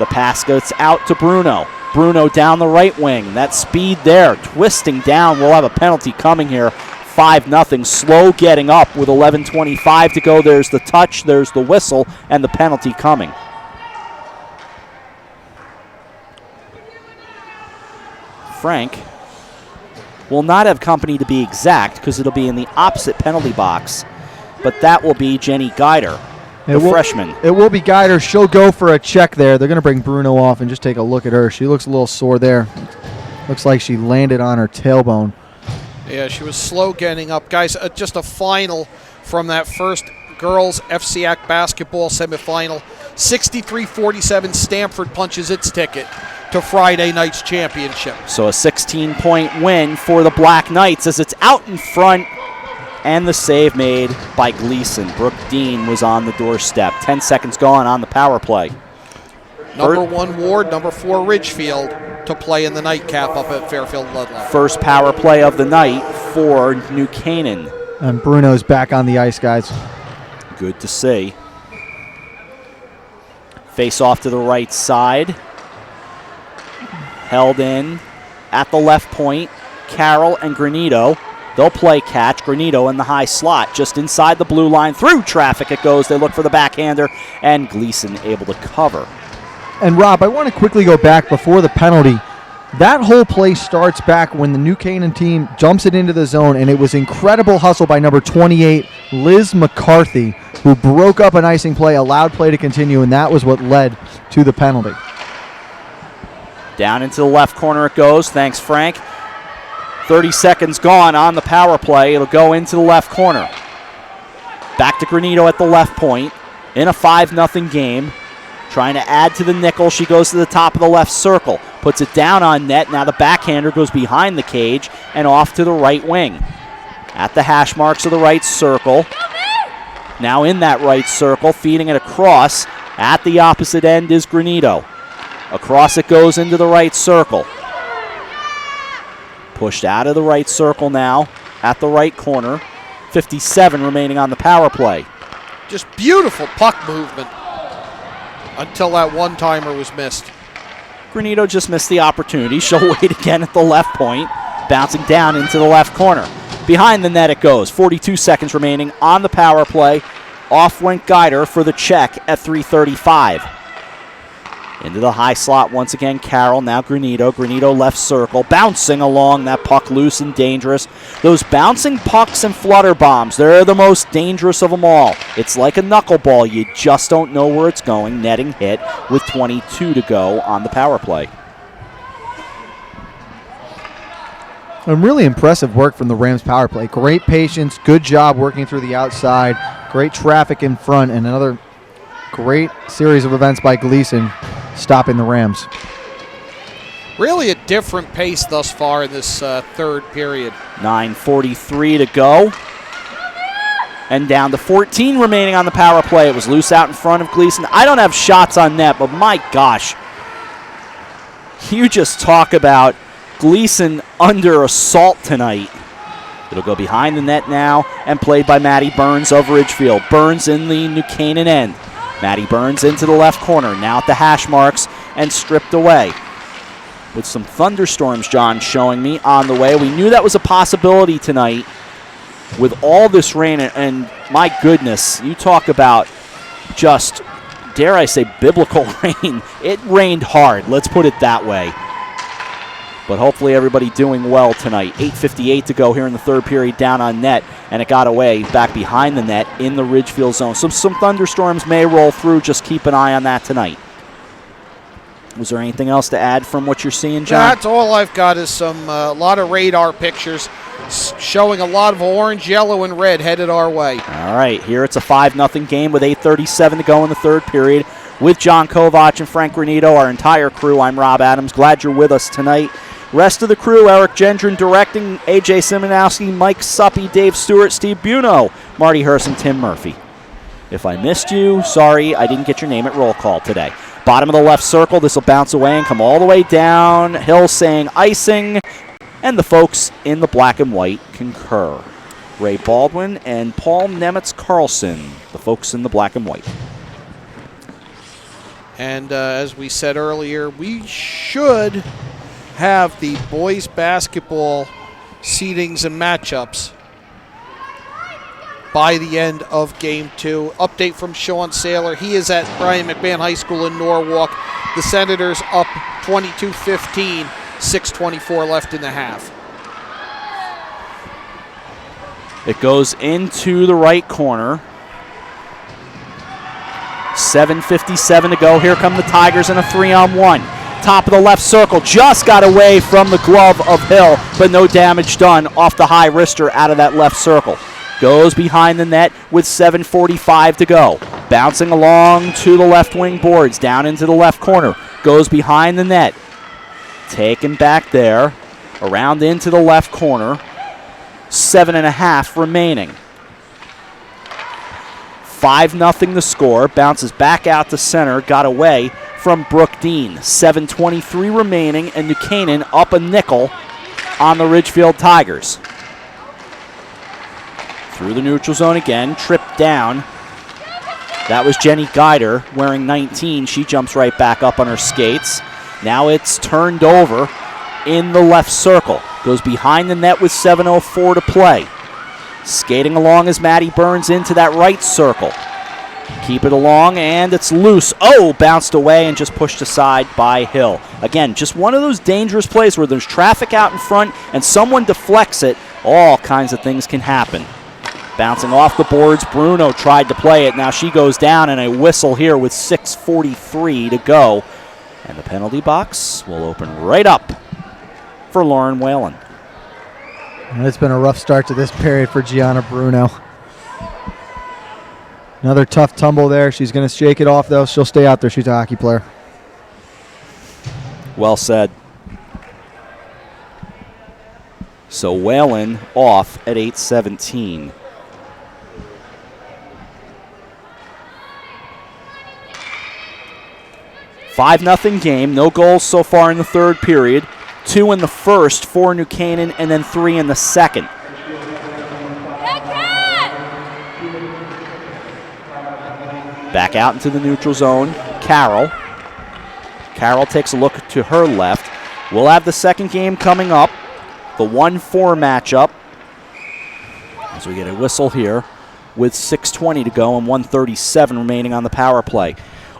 The pass goes out to Bruno. Bruno down the right wing. That speed there, twisting down. We'll have a penalty coming here. 5-0. Slow getting up with 11:25 to go. There's the touch, there's the whistle, and the penalty coming. Frank will not have company to be exact because it'll be in the opposite penalty box, but that will be Jenny Geider, the freshman. It will be Geider. She'll go for a check there. They're going to bring Bruno off and just take a look at her. She looks a little sore there. Looks like she landed on her tailbone. Yeah, she was slow getting up. Guys, just a final from that first girls FCIAC basketball semifinal. 63-47, Stanford punches its ticket to Friday night's championship. So a 16-point win for the Black Knights as it's out in front, and the save made by Gleason. Brooke Dean was on the doorstep. 10 seconds gone on the power play. Number 1 Ward, number 4 Ridgefield to play in the nightcap up at Fairfield Ludlow. First power play of the night for New Canaan. And Bruno's back on the ice, guys. Good to see. Face off to the right side. Held in at the left point. Carroll and Granito. They'll play catch. Granito in the high slot, just inside the blue line. Through traffic it goes. They look for the backhander, and Gleason able to cover. And Rob, I want to quickly go back before the penalty. That whole play starts back when the New Canaan team jumps it into the zone, and it was incredible hustle by number 28, Liz McCarthy, who broke up an icing play, allowed play to continue, and that was what led to the penalty. Down into the left corner it goes. Thanks, Frank. 30 seconds gone on the power play. It'll go into the left corner. Back to Granito at the left point in a 5-0 game. Trying to add to the nickel. She goes to the top of the left circle. Puts it down on net. Now the backhander goes behind the cage and off to the right wing. At the hash marks of the right circle. Now in that right circle, feeding it across. At the opposite end is Granito. Across it goes into the right circle. Pushed out of the right circle now at the right corner. 57 remaining on the power play. Just beautiful puck movement until that one-timer was missed. Granito just missed the opportunity. She'll wait again at the left point. Bouncing down into the left corner. Behind the net it goes. 42 seconds remaining on the power play. Off went Guider for the check at 3:35. Into the high slot once again, Carroll. Now Granito. Granito left circle. Bouncing along. That puck loose and dangerous. Those bouncing pucks and flutter bombs, they're the most dangerous of them all. It's like a knuckleball. You just don't know where it's going. Netting hit with 22 to go on the power play. And really impressive work from the Rams power play. Great patience. Good job working through the outside. Great traffic in front. And another great series of events by Gleason stopping the Rams. Really a different pace thus far in this third period. 9:43 to go. And down to 14 remaining on the power play. It was loose out in front of Gleason. I don't have shots on net, but my gosh. You just talk about Gleason under assault tonight. It'll go behind the net now and played by Maddie Burns of Ridgefield. Burns in the New Canaan end. Maddie Burns into the left corner, now at the hash marks and stripped away. With some thunderstorms, John, showing me on the way. We knew that was a possibility tonight with all this rain, and my goodness, you talk about just, dare I say, biblical rain. It rained hard, let's put it that way. But hopefully everybody doing well tonight. 8:58 to go here in the third period down on net, and it got away back behind the net in the Ridgefield zone. So some thunderstorms may roll through. Just keep an eye on that tonight. Was there anything else to add from what you're seeing, John? That's all I've got is a lot of radar pictures showing a lot of orange, yellow, and red headed our way. All right, here it's a 5-0 game with 8:37 to go in the third period. With John Kovach and Frank Granito, our entire crew, I'm Rob Adams. Glad you're with us tonight. Rest of the crew, Eric Gendron directing, AJ Simonowski, Mike Suppy, Dave Stewart, Steve Buno, Marty Hurst, and Tim Murphy. If I missed you, sorry, I didn't get your name at roll call today. Bottom of the left circle, this will bounce away and come all the way down. Hill saying icing, and the folks in the black and white concur. Ray Baldwin and Paul Nemitz Carlson, the folks in the black and white. And as we said earlier, we should have the boys basketball seedings and matchups by the end of Game 2. Update from Sean Saylor. He is at Brian McMahon High School in Norwalk. The Senators up 22-15, 6:24 left in the half. It goes into the right corner. 7:57 to go. Here come the Tigers in a 3-on-1. top of the left circle. Just got away from the glove of Hill, but no damage done off the high wrister out of that left circle. Goes behind the net with 7:45 to go. Bouncing along to the left wing boards, down into the left corner. Goes behind the net. Taken back there, around into the left corner. 7.5 remaining. 5-0 the score. Bounces back out to center. Got away from Brooke Dean. 7:23 remaining, and New Canaan up a nickel on the Ridgefield Tigers. Through the neutral zone again, tripped down. That was Jenny Geider wearing 19. She jumps right back up on her skates. Now it's turned over in the left circle. Goes behind the net with 7:04 to play. Skating along as Maddie Burns into that right circle. Keep it along, and it's loose. Oh, bounced away and just pushed aside by Hill. Again, just one of those dangerous plays where there's traffic out in front and someone deflects it. All kinds of things can happen. Bouncing off the boards, Bruno tried to play it. Now she goes down, and a whistle here with 6:43 to go. And the penalty box will open right up for Lauren Whalen. And it's been a rough start to this period for Gianna Bruno. Another tough tumble there. She's going to shake it off, though. She'll stay out there. She's a hockey player. Well said. So Whalen off at 8:17. $5-0 game. No goals so far in the third period. 2 in the first for New Canaan, and then 3 in the second. Back out into the neutral zone. Carroll. Carroll takes a look to her left. We'll have the second game coming up. The 1-4 matchup. As we get a whistle here with 6:20 to go and 1:37 remaining on the power play.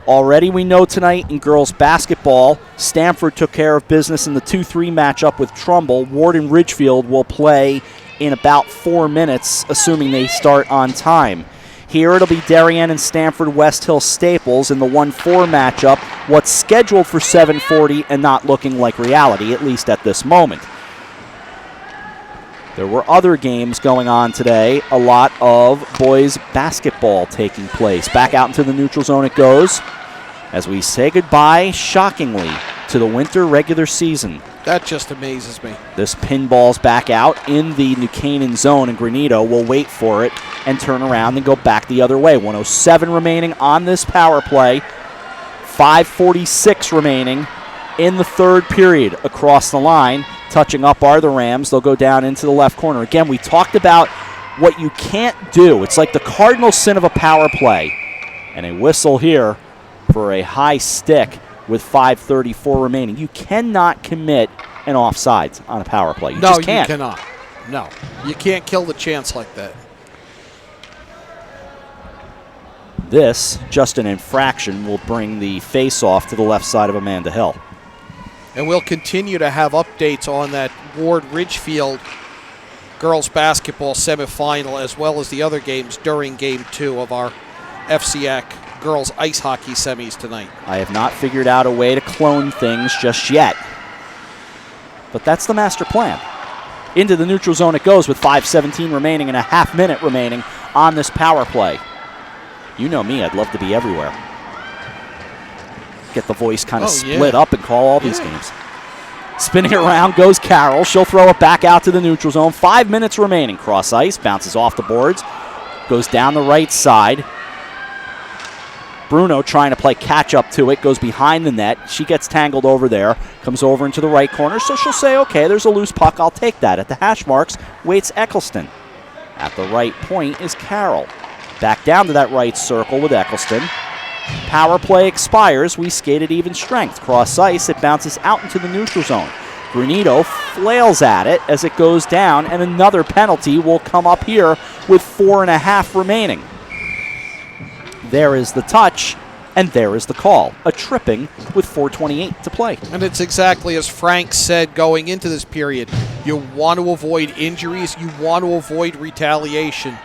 Already we know tonight in girls basketball, Stamford took care of business in the 2-3 matchup with Trumbull. Ward and Ridgefield will play in about 4 minutes, assuming they start on time. Here it'll be Darien and Stamford West Hill Staples in the 1-4 matchup, what's scheduled for 7:40 and not looking like reality, at least at this moment. There were other games going on today, a lot of boys basketball taking place. Back out into the neutral zone it goes as we say goodbye, shockingly, to the winter regular season. That just amazes me. This pinball's back out in the New Canaan zone, and Granito will wait for it and turn around and go back the other way. 1:07 remaining on this power play. 5:46 remaining in the third period. Across the line, touching up are the Rams. They'll go down into the left corner. Again, we talked about what you can't do. It's like the cardinal sin of a power play. And a whistle here for a high stick with 5:34 remaining. You cannot commit an offsides on a power play. You just can't. No, you cannot. No, you can't kill the chance like that. This, just an infraction, will bring the face-off to the left side of Amanda Hill. And we'll continue to have updates on that Ward Ridgefield girls basketball semifinal as well as the other games during Game 2 of our FCIAC girls ice hockey semis tonight. I have not figured out a way to clone things just yet. But that's the master plan. Into the neutral zone it goes with 5:17 remaining and a half minute remaining on this power play. You know me, I'd love to be everywhere. Get the voice kind of split up and call all these games. Spinning it around goes Carroll. She'll throw it back out to the neutral zone. 5 minutes remaining. Cross ice, bounces off the boards, goes down the right side. Bruno trying to play catch up to it, goes behind the net. She gets tangled over there, comes over into the right corner, so she'll say, okay, there's a loose puck, I'll take that. At the hash marks, waits Eccleston. At the right point is Carroll. Back down to that right circle with Eccleston. Power play expires. We skate at even strength. Cross ice, it bounces out into the neutral zone. Granito flails at it as it goes down, and another penalty will come up here with 4.5 remaining. There is the touch, and there is the call. A tripping with 4:28 to play. And it's exactly as Frank said going into this period. You want to avoid injuries. You want to avoid retaliation.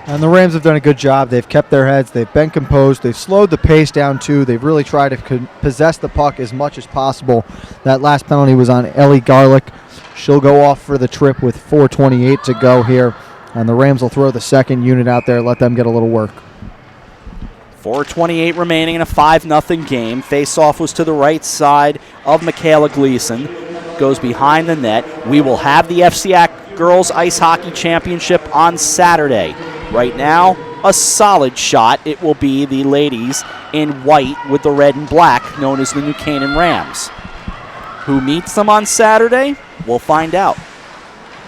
And the Rams have done a good job. They've kept their heads. They've been composed. They've slowed the pace down, too. They've really tried to possess the puck as much as possible. That last penalty was on Ellie Garlick. She'll go off for the trip with 4:28 to go here. And the Rams will throw the second unit out there, let them get a little work. 4:28 remaining in a 5-0 game. Face-off was to the right side of Michaela Gleason. Goes behind the net. We will have the FCIAC Girls Ice Hockey Championship on Saturday. Right now, a solid shot. It will be the ladies in white with the red and black, known as the New Canaan Rams. Who meets them on Saturday? We'll find out.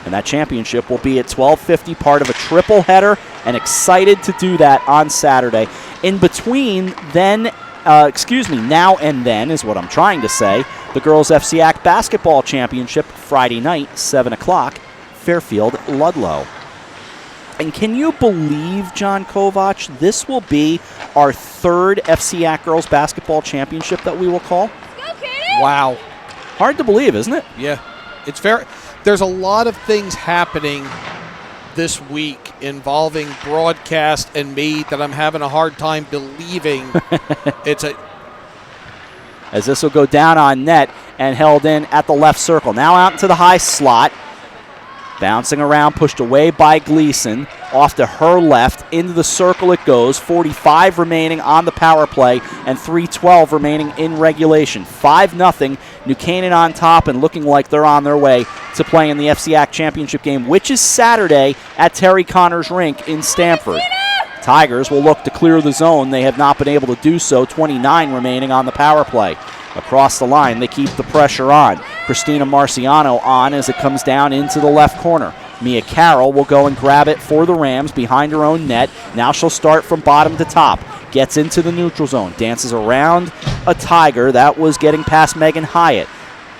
And that championship will be at 12:50, part of a triple header, and excited to do that on Saturday. In between now and then is what I'm trying to say, the Girls FCIAC Basketball Championship, Friday night, 7 o'clock, Fairfield, Ludlow. And can you believe, John Kovach, this will be our third FCIAC Girls Basketball Championship that we will call? Wow. Hard to believe, isn't it? Yeah. There's a lot of things happening this week involving broadcast and me that I'm having a hard time believing. As this will go down on net and held in at the left circle. Now out into the high slot. Bouncing around, pushed away by Gleason. Off to her left. Into the circle it goes. 45 remaining on the power play and 3:12 remaining in regulation. 5-0. New Canaan on top and looking like they're on their way to play in the FCIAC Championship game, which is Saturday at Terry Connors Rink in Stamford. Tigers will look to clear the zone. They have not been able to do so. 29 remaining on the power play. Across the line, they keep the pressure on. Christina Marciano on as it comes down into the left corner. Mia Carroll will go and grab it for the Rams behind her own net. Now she'll start from bottom to top. Gets into the neutral zone. Dances around a Tiger. That was getting past Megan Hyatt.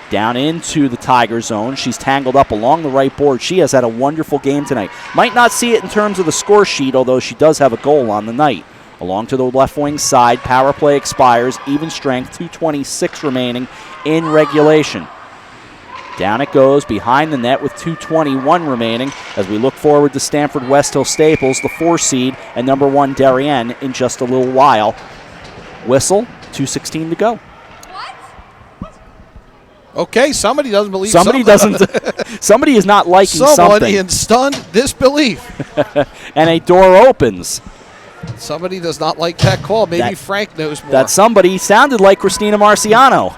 Down into the Tiger zone. She's tangled up along the right board. She has had a wonderful game tonight. Might not see it in terms of the score sheet, although she does have a goal on the night. Along to the left wing side, power play expires, even strength, 2:26 remaining in regulation. Down it goes behind the net with 2:21 remaining as we look forward to Stamford West Hill Staples, the 4 seed, and number 1 Darien in just a little while. Whistle, 2:16 to go. Okay, somebody doesn't believe somebody doesn't. Somebody is not liking something. Somebody in stunned disbelief. And a door opens. Somebody does not like that call. Maybe Frank knows more. That somebody sounded like Christina Marciano.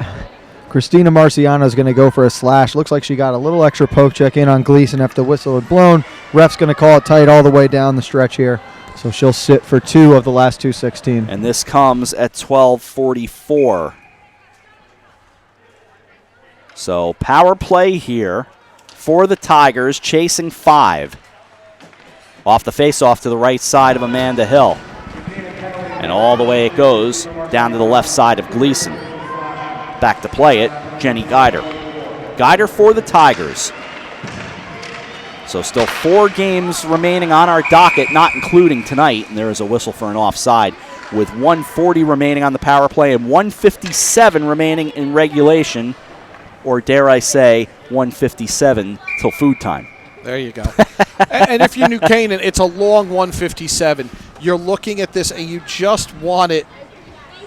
Christina Marciano is going to go for a slash. Looks like she got a little extra poke check in on Gleason after the whistle had blown. Ref's going to call it tight all the way down the stretch here. So she'll sit for 2 of the last 2:16. And this comes at 12:44. So power play here for the Tigers, chasing 5. Off the face-off to the right side of Amanda Hill. And all the way it goes down to the left side of Gleason. Back to play it, Jenny Geider. Geider for the Tigers. So still 4 games remaining on our docket, not including tonight. And there is a whistle for an offside with 1:40 remaining on the power play and 1:57 remaining in regulation. Or dare I say, 1:57 till food time. There you go. And if you're New Canaan, it's a long 1:57. You're looking at this and you just want it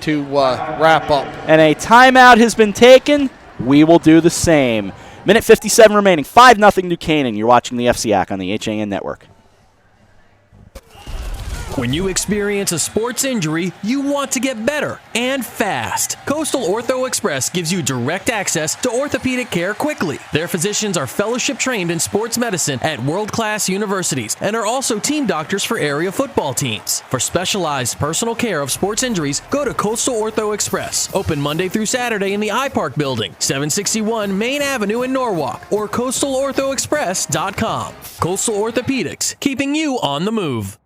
to wrap up. And a timeout has been taken. We will do the same. Minute 57 remaining. 5-0 New Canaan. You're watching the FCIAC on the HAN Network. When you experience a sports injury, you want to get better and fast. Coastal Ortho Express gives you direct access to orthopedic care quickly. Their physicians are fellowship trained in sports medicine at world-class universities and are also team doctors for area football teams. For specialized personal care of sports injuries, go to Coastal Ortho Express. Open Monday through Saturday in the iPark Building, 761 Main Avenue in Norwalk, or coastalorthoexpress.com. Coastal Orthopedics, keeping you on the move.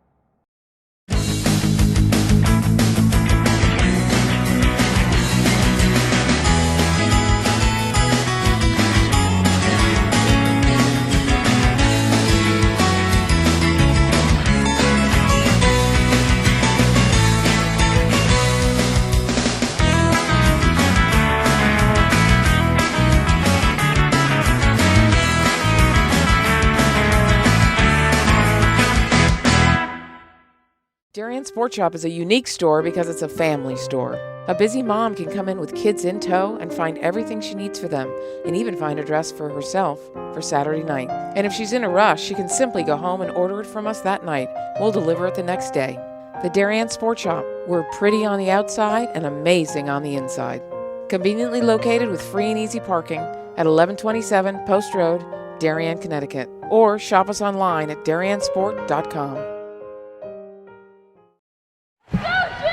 Darien Sport Shop is a unique store because it's a family store. A busy mom can come in with kids in tow and find everything she needs for them, and even find a dress for herself for Saturday night. And if she's in a rush, she can simply go home and order it from us that night. We'll deliver it the next day. The Darien Sport Shop. We're pretty on the outside and amazing on the inside. Conveniently located with free and easy parking at 1127 Post Road, Darien, Connecticut. Or shop us online at dariensport.com.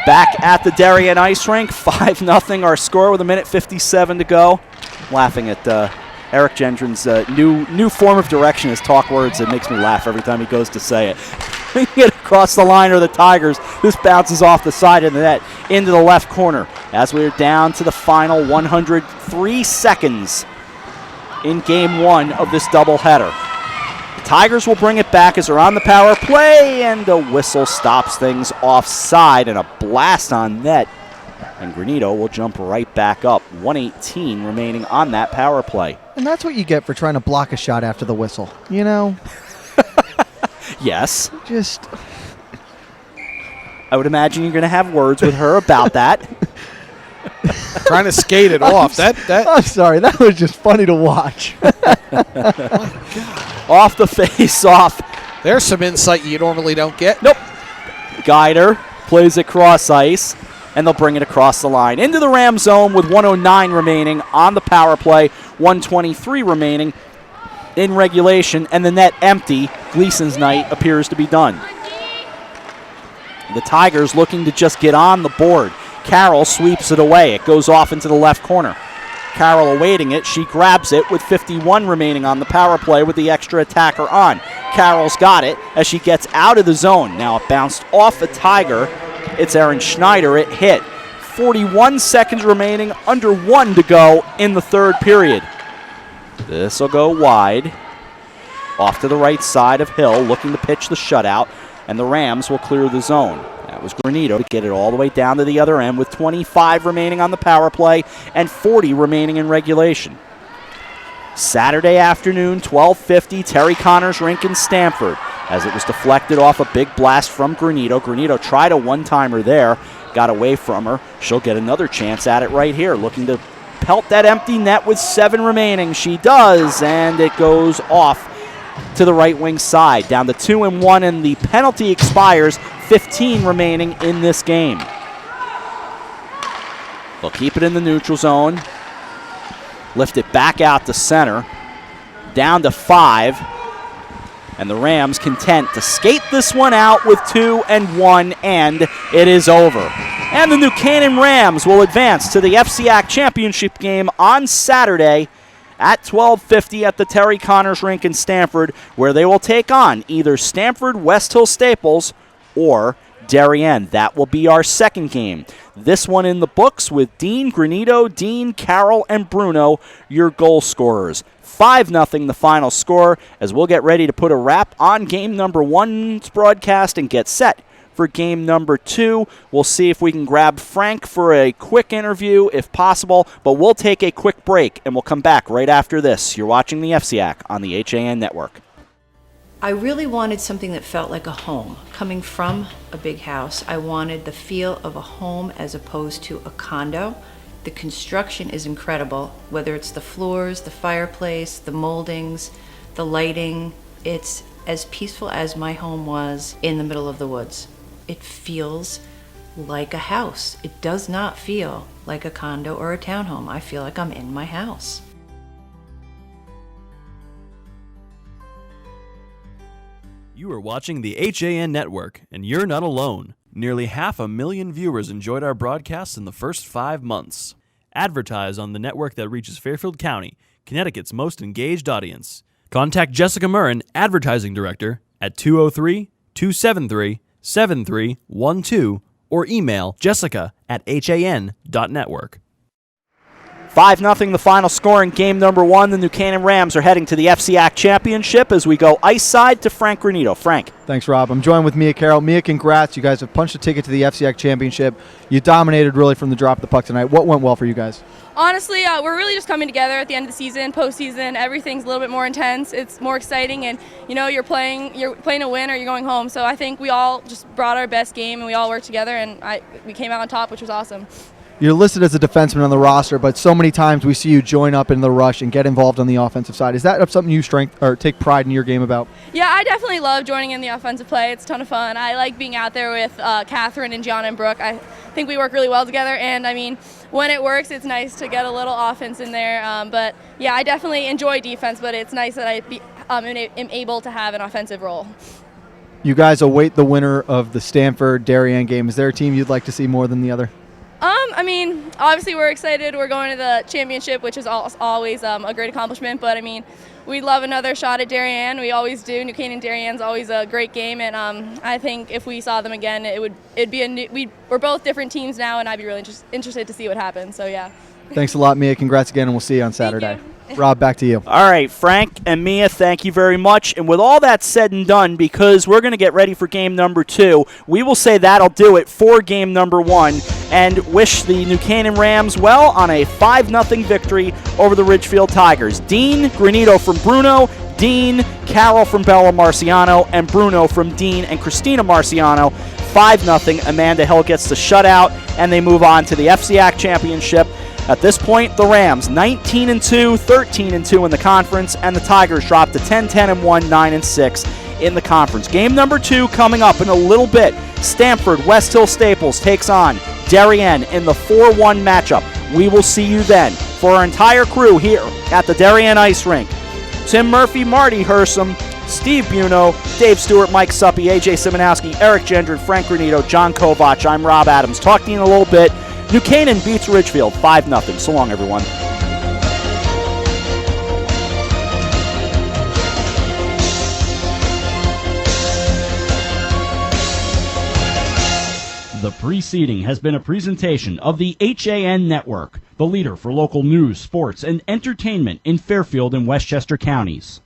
Back at the Darien Ice Rink, 5-0 our score with 1:57 to go. Laughing at Eric Gendron's new form of direction, his talk words. It makes me laugh every time he goes to say it. Get across the line are the Tigers. This bounces off the side of the net into the left corner as we're down to the final 103 seconds in game one of this doubleheader. The Tigers will bring it back as they're on the power play, and a whistle stops things offside and a blast on net. And Granito will jump right back up. 1:18 remaining on that power play. And that's what you get for trying to block a shot after the whistle, you know? Yes. Just... I would imagine you're going to have words with her about that. Trying to skate it off. I'm sorry, that was just funny to watch. Off the face-off. There's some insight you normally don't get. Nope. Guider plays it cross ice, and they'll bring it across the line. Into the Ram zone with 1:09 remaining on the power play, 1:23 remaining in regulation, and the net empty. Gleason's night appears to be done. The Tigers looking to just get on the board. Carroll sweeps it away. It goes off into the left corner. Carroll awaiting it. She grabs it with 51 remaining on the power play with the extra attacker on. Carroll's got it as she gets out of the zone. Now it bounced off a Tiger. It's Erin Schneider. It hit. 41 seconds remaining, under 1 to go in the third period. This will go wide. Off to the right side of Hill, looking to pitch the shutout, and the Rams will clear the zone. That was Granito to get it all the way down to the other end with 25 remaining on the power play and 40 remaining in regulation. Saturday afternoon, 12:50, Terry Connors Rink in Stamford, as it was deflected off a big blast from Granito. Granito tried a one-timer there, got away from her. She'll get another chance at it right here, looking to pelt that empty net with 7 remaining. She does, and it goes off to the right wing side. Down to 2-1, and the penalty expires. 15 remaining in this game. They'll keep it in the neutral zone. Lift it back out to center. Down to 5. And the Rams content to skate this one out with 2-1, and it is over. And the New Canaan Rams will advance to the FCIAC championship game on Saturday at 12:50 at the Terry Connors Rink in Stamford, where they will take on either Stamford West Hill Staples or Darien. That will be our second game. This one in the books with Dean, Granito, Dean, Carroll, and Bruno, your goal scorers. 5-0 the final score, as we'll get ready to put a wrap on game number 1's broadcast and get set for game number 2. We'll see if we can grab Frank for a quick interview if possible, but we'll take a quick break and we'll come back right after this. You're watching the FCIAC on the HAN Network. I really wanted something that felt like a home. Coming from a big house, I wanted the feel of a home as opposed to a condo. The construction is incredible, whether it's the floors, the fireplace, the moldings, the lighting. It's as peaceful as my home was in the middle of the woods. It feels like a house. It does not feel like a condo or a townhome. I feel like I'm in my house. You are watching the HAN Network, and you're not alone. Nearly 500,000 viewers enjoyed our broadcasts in the first 5 months. Advertise on the network that reaches Fairfield County, Connecticut's most engaged audience. Contact Jessica Murrin, Advertising Director, at 203-273-7312 or email jessica@han.network. 5-0 the final score in game number 1. The New Canaan Rams are heading to the FCIAC Championship as we go ice side to Frank Granito. Frank. Thanks, Rob. I'm joined with Mia Carroll. Mia, congrats. You guys have punched a ticket to the FCIAC Championship. You dominated really from the drop of the puck tonight. What went well for you guys? Honestly, we're really just coming together at the end of the season, postseason. Everything's a little bit more intense. It's more exciting, and you're playing to win or you're going home. So I think we all just brought our best game, and we all worked together, and we came out on top, which was awesome. You're listed as a defenseman on the roster, but so many times we see you join up in the rush and get involved on the offensive side. Is that something you take pride in your game about? Yeah, I definitely love joining in the offensive play. It's a ton of fun. I like being out there with Catherine and Gianna and Brooke. I think we work really well together, and I mean, when it works, it's nice to get a little offense in there. But yeah, I definitely enjoy defense, but it's nice that I am able to have an offensive role. You guys await the winner of the Stanford-Darien game. Is there a team you'd like to see more than the other? I mean, obviously we're excited. We're going to the championship, which is always a great accomplishment. But I mean, we'd love another shot at Darien. We always do. New Canaan Darien's always a great game, and I think if we saw them again, it'd be we're both different teams now, and I'd be really interested to see what happens. So yeah. Thanks a lot, Mia. Congrats again, and we'll see you on Saturday. Rob, back to you. All right, Frank and Mia, thank you very much. And with all that said and done, because we're going to get ready for game number 2, we will say that'll do it for game number 1 and wish the New Canaan Rams well on a 5-0 victory over the Ridgefield Tigers. Dean Granito from Bruno, Dean Carroll from Bella Marciano, and Bruno from Dean and Christina Marciano. 5-0. Amanda Hill gets the shutout, and they move on to the FCIAC Championship. At this point, the Rams 19-2, 13-2 in the conference, and the Tigers drop to 10-1, 9-6 in the conference. Game number 2 coming up in a little bit. Stamford West Hill Staples takes on Darien in the 4-1 matchup. We will see you then. For our entire crew here at the Darien Ice Rink, Tim Murphy, Marty Hersom, Steve Buno, Dave Stewart, Mike Suppy, AJ Simonowski, Eric Gendron, Frank Granito, John Kovach. I'm Rob Adams. Talk to you in a little bit. New Canaan beats Ridgefield 5-0. So long, everyone. The preceding has been a presentation of the HAN Network, the leader for local news, sports, and entertainment in Fairfield and Westchester counties.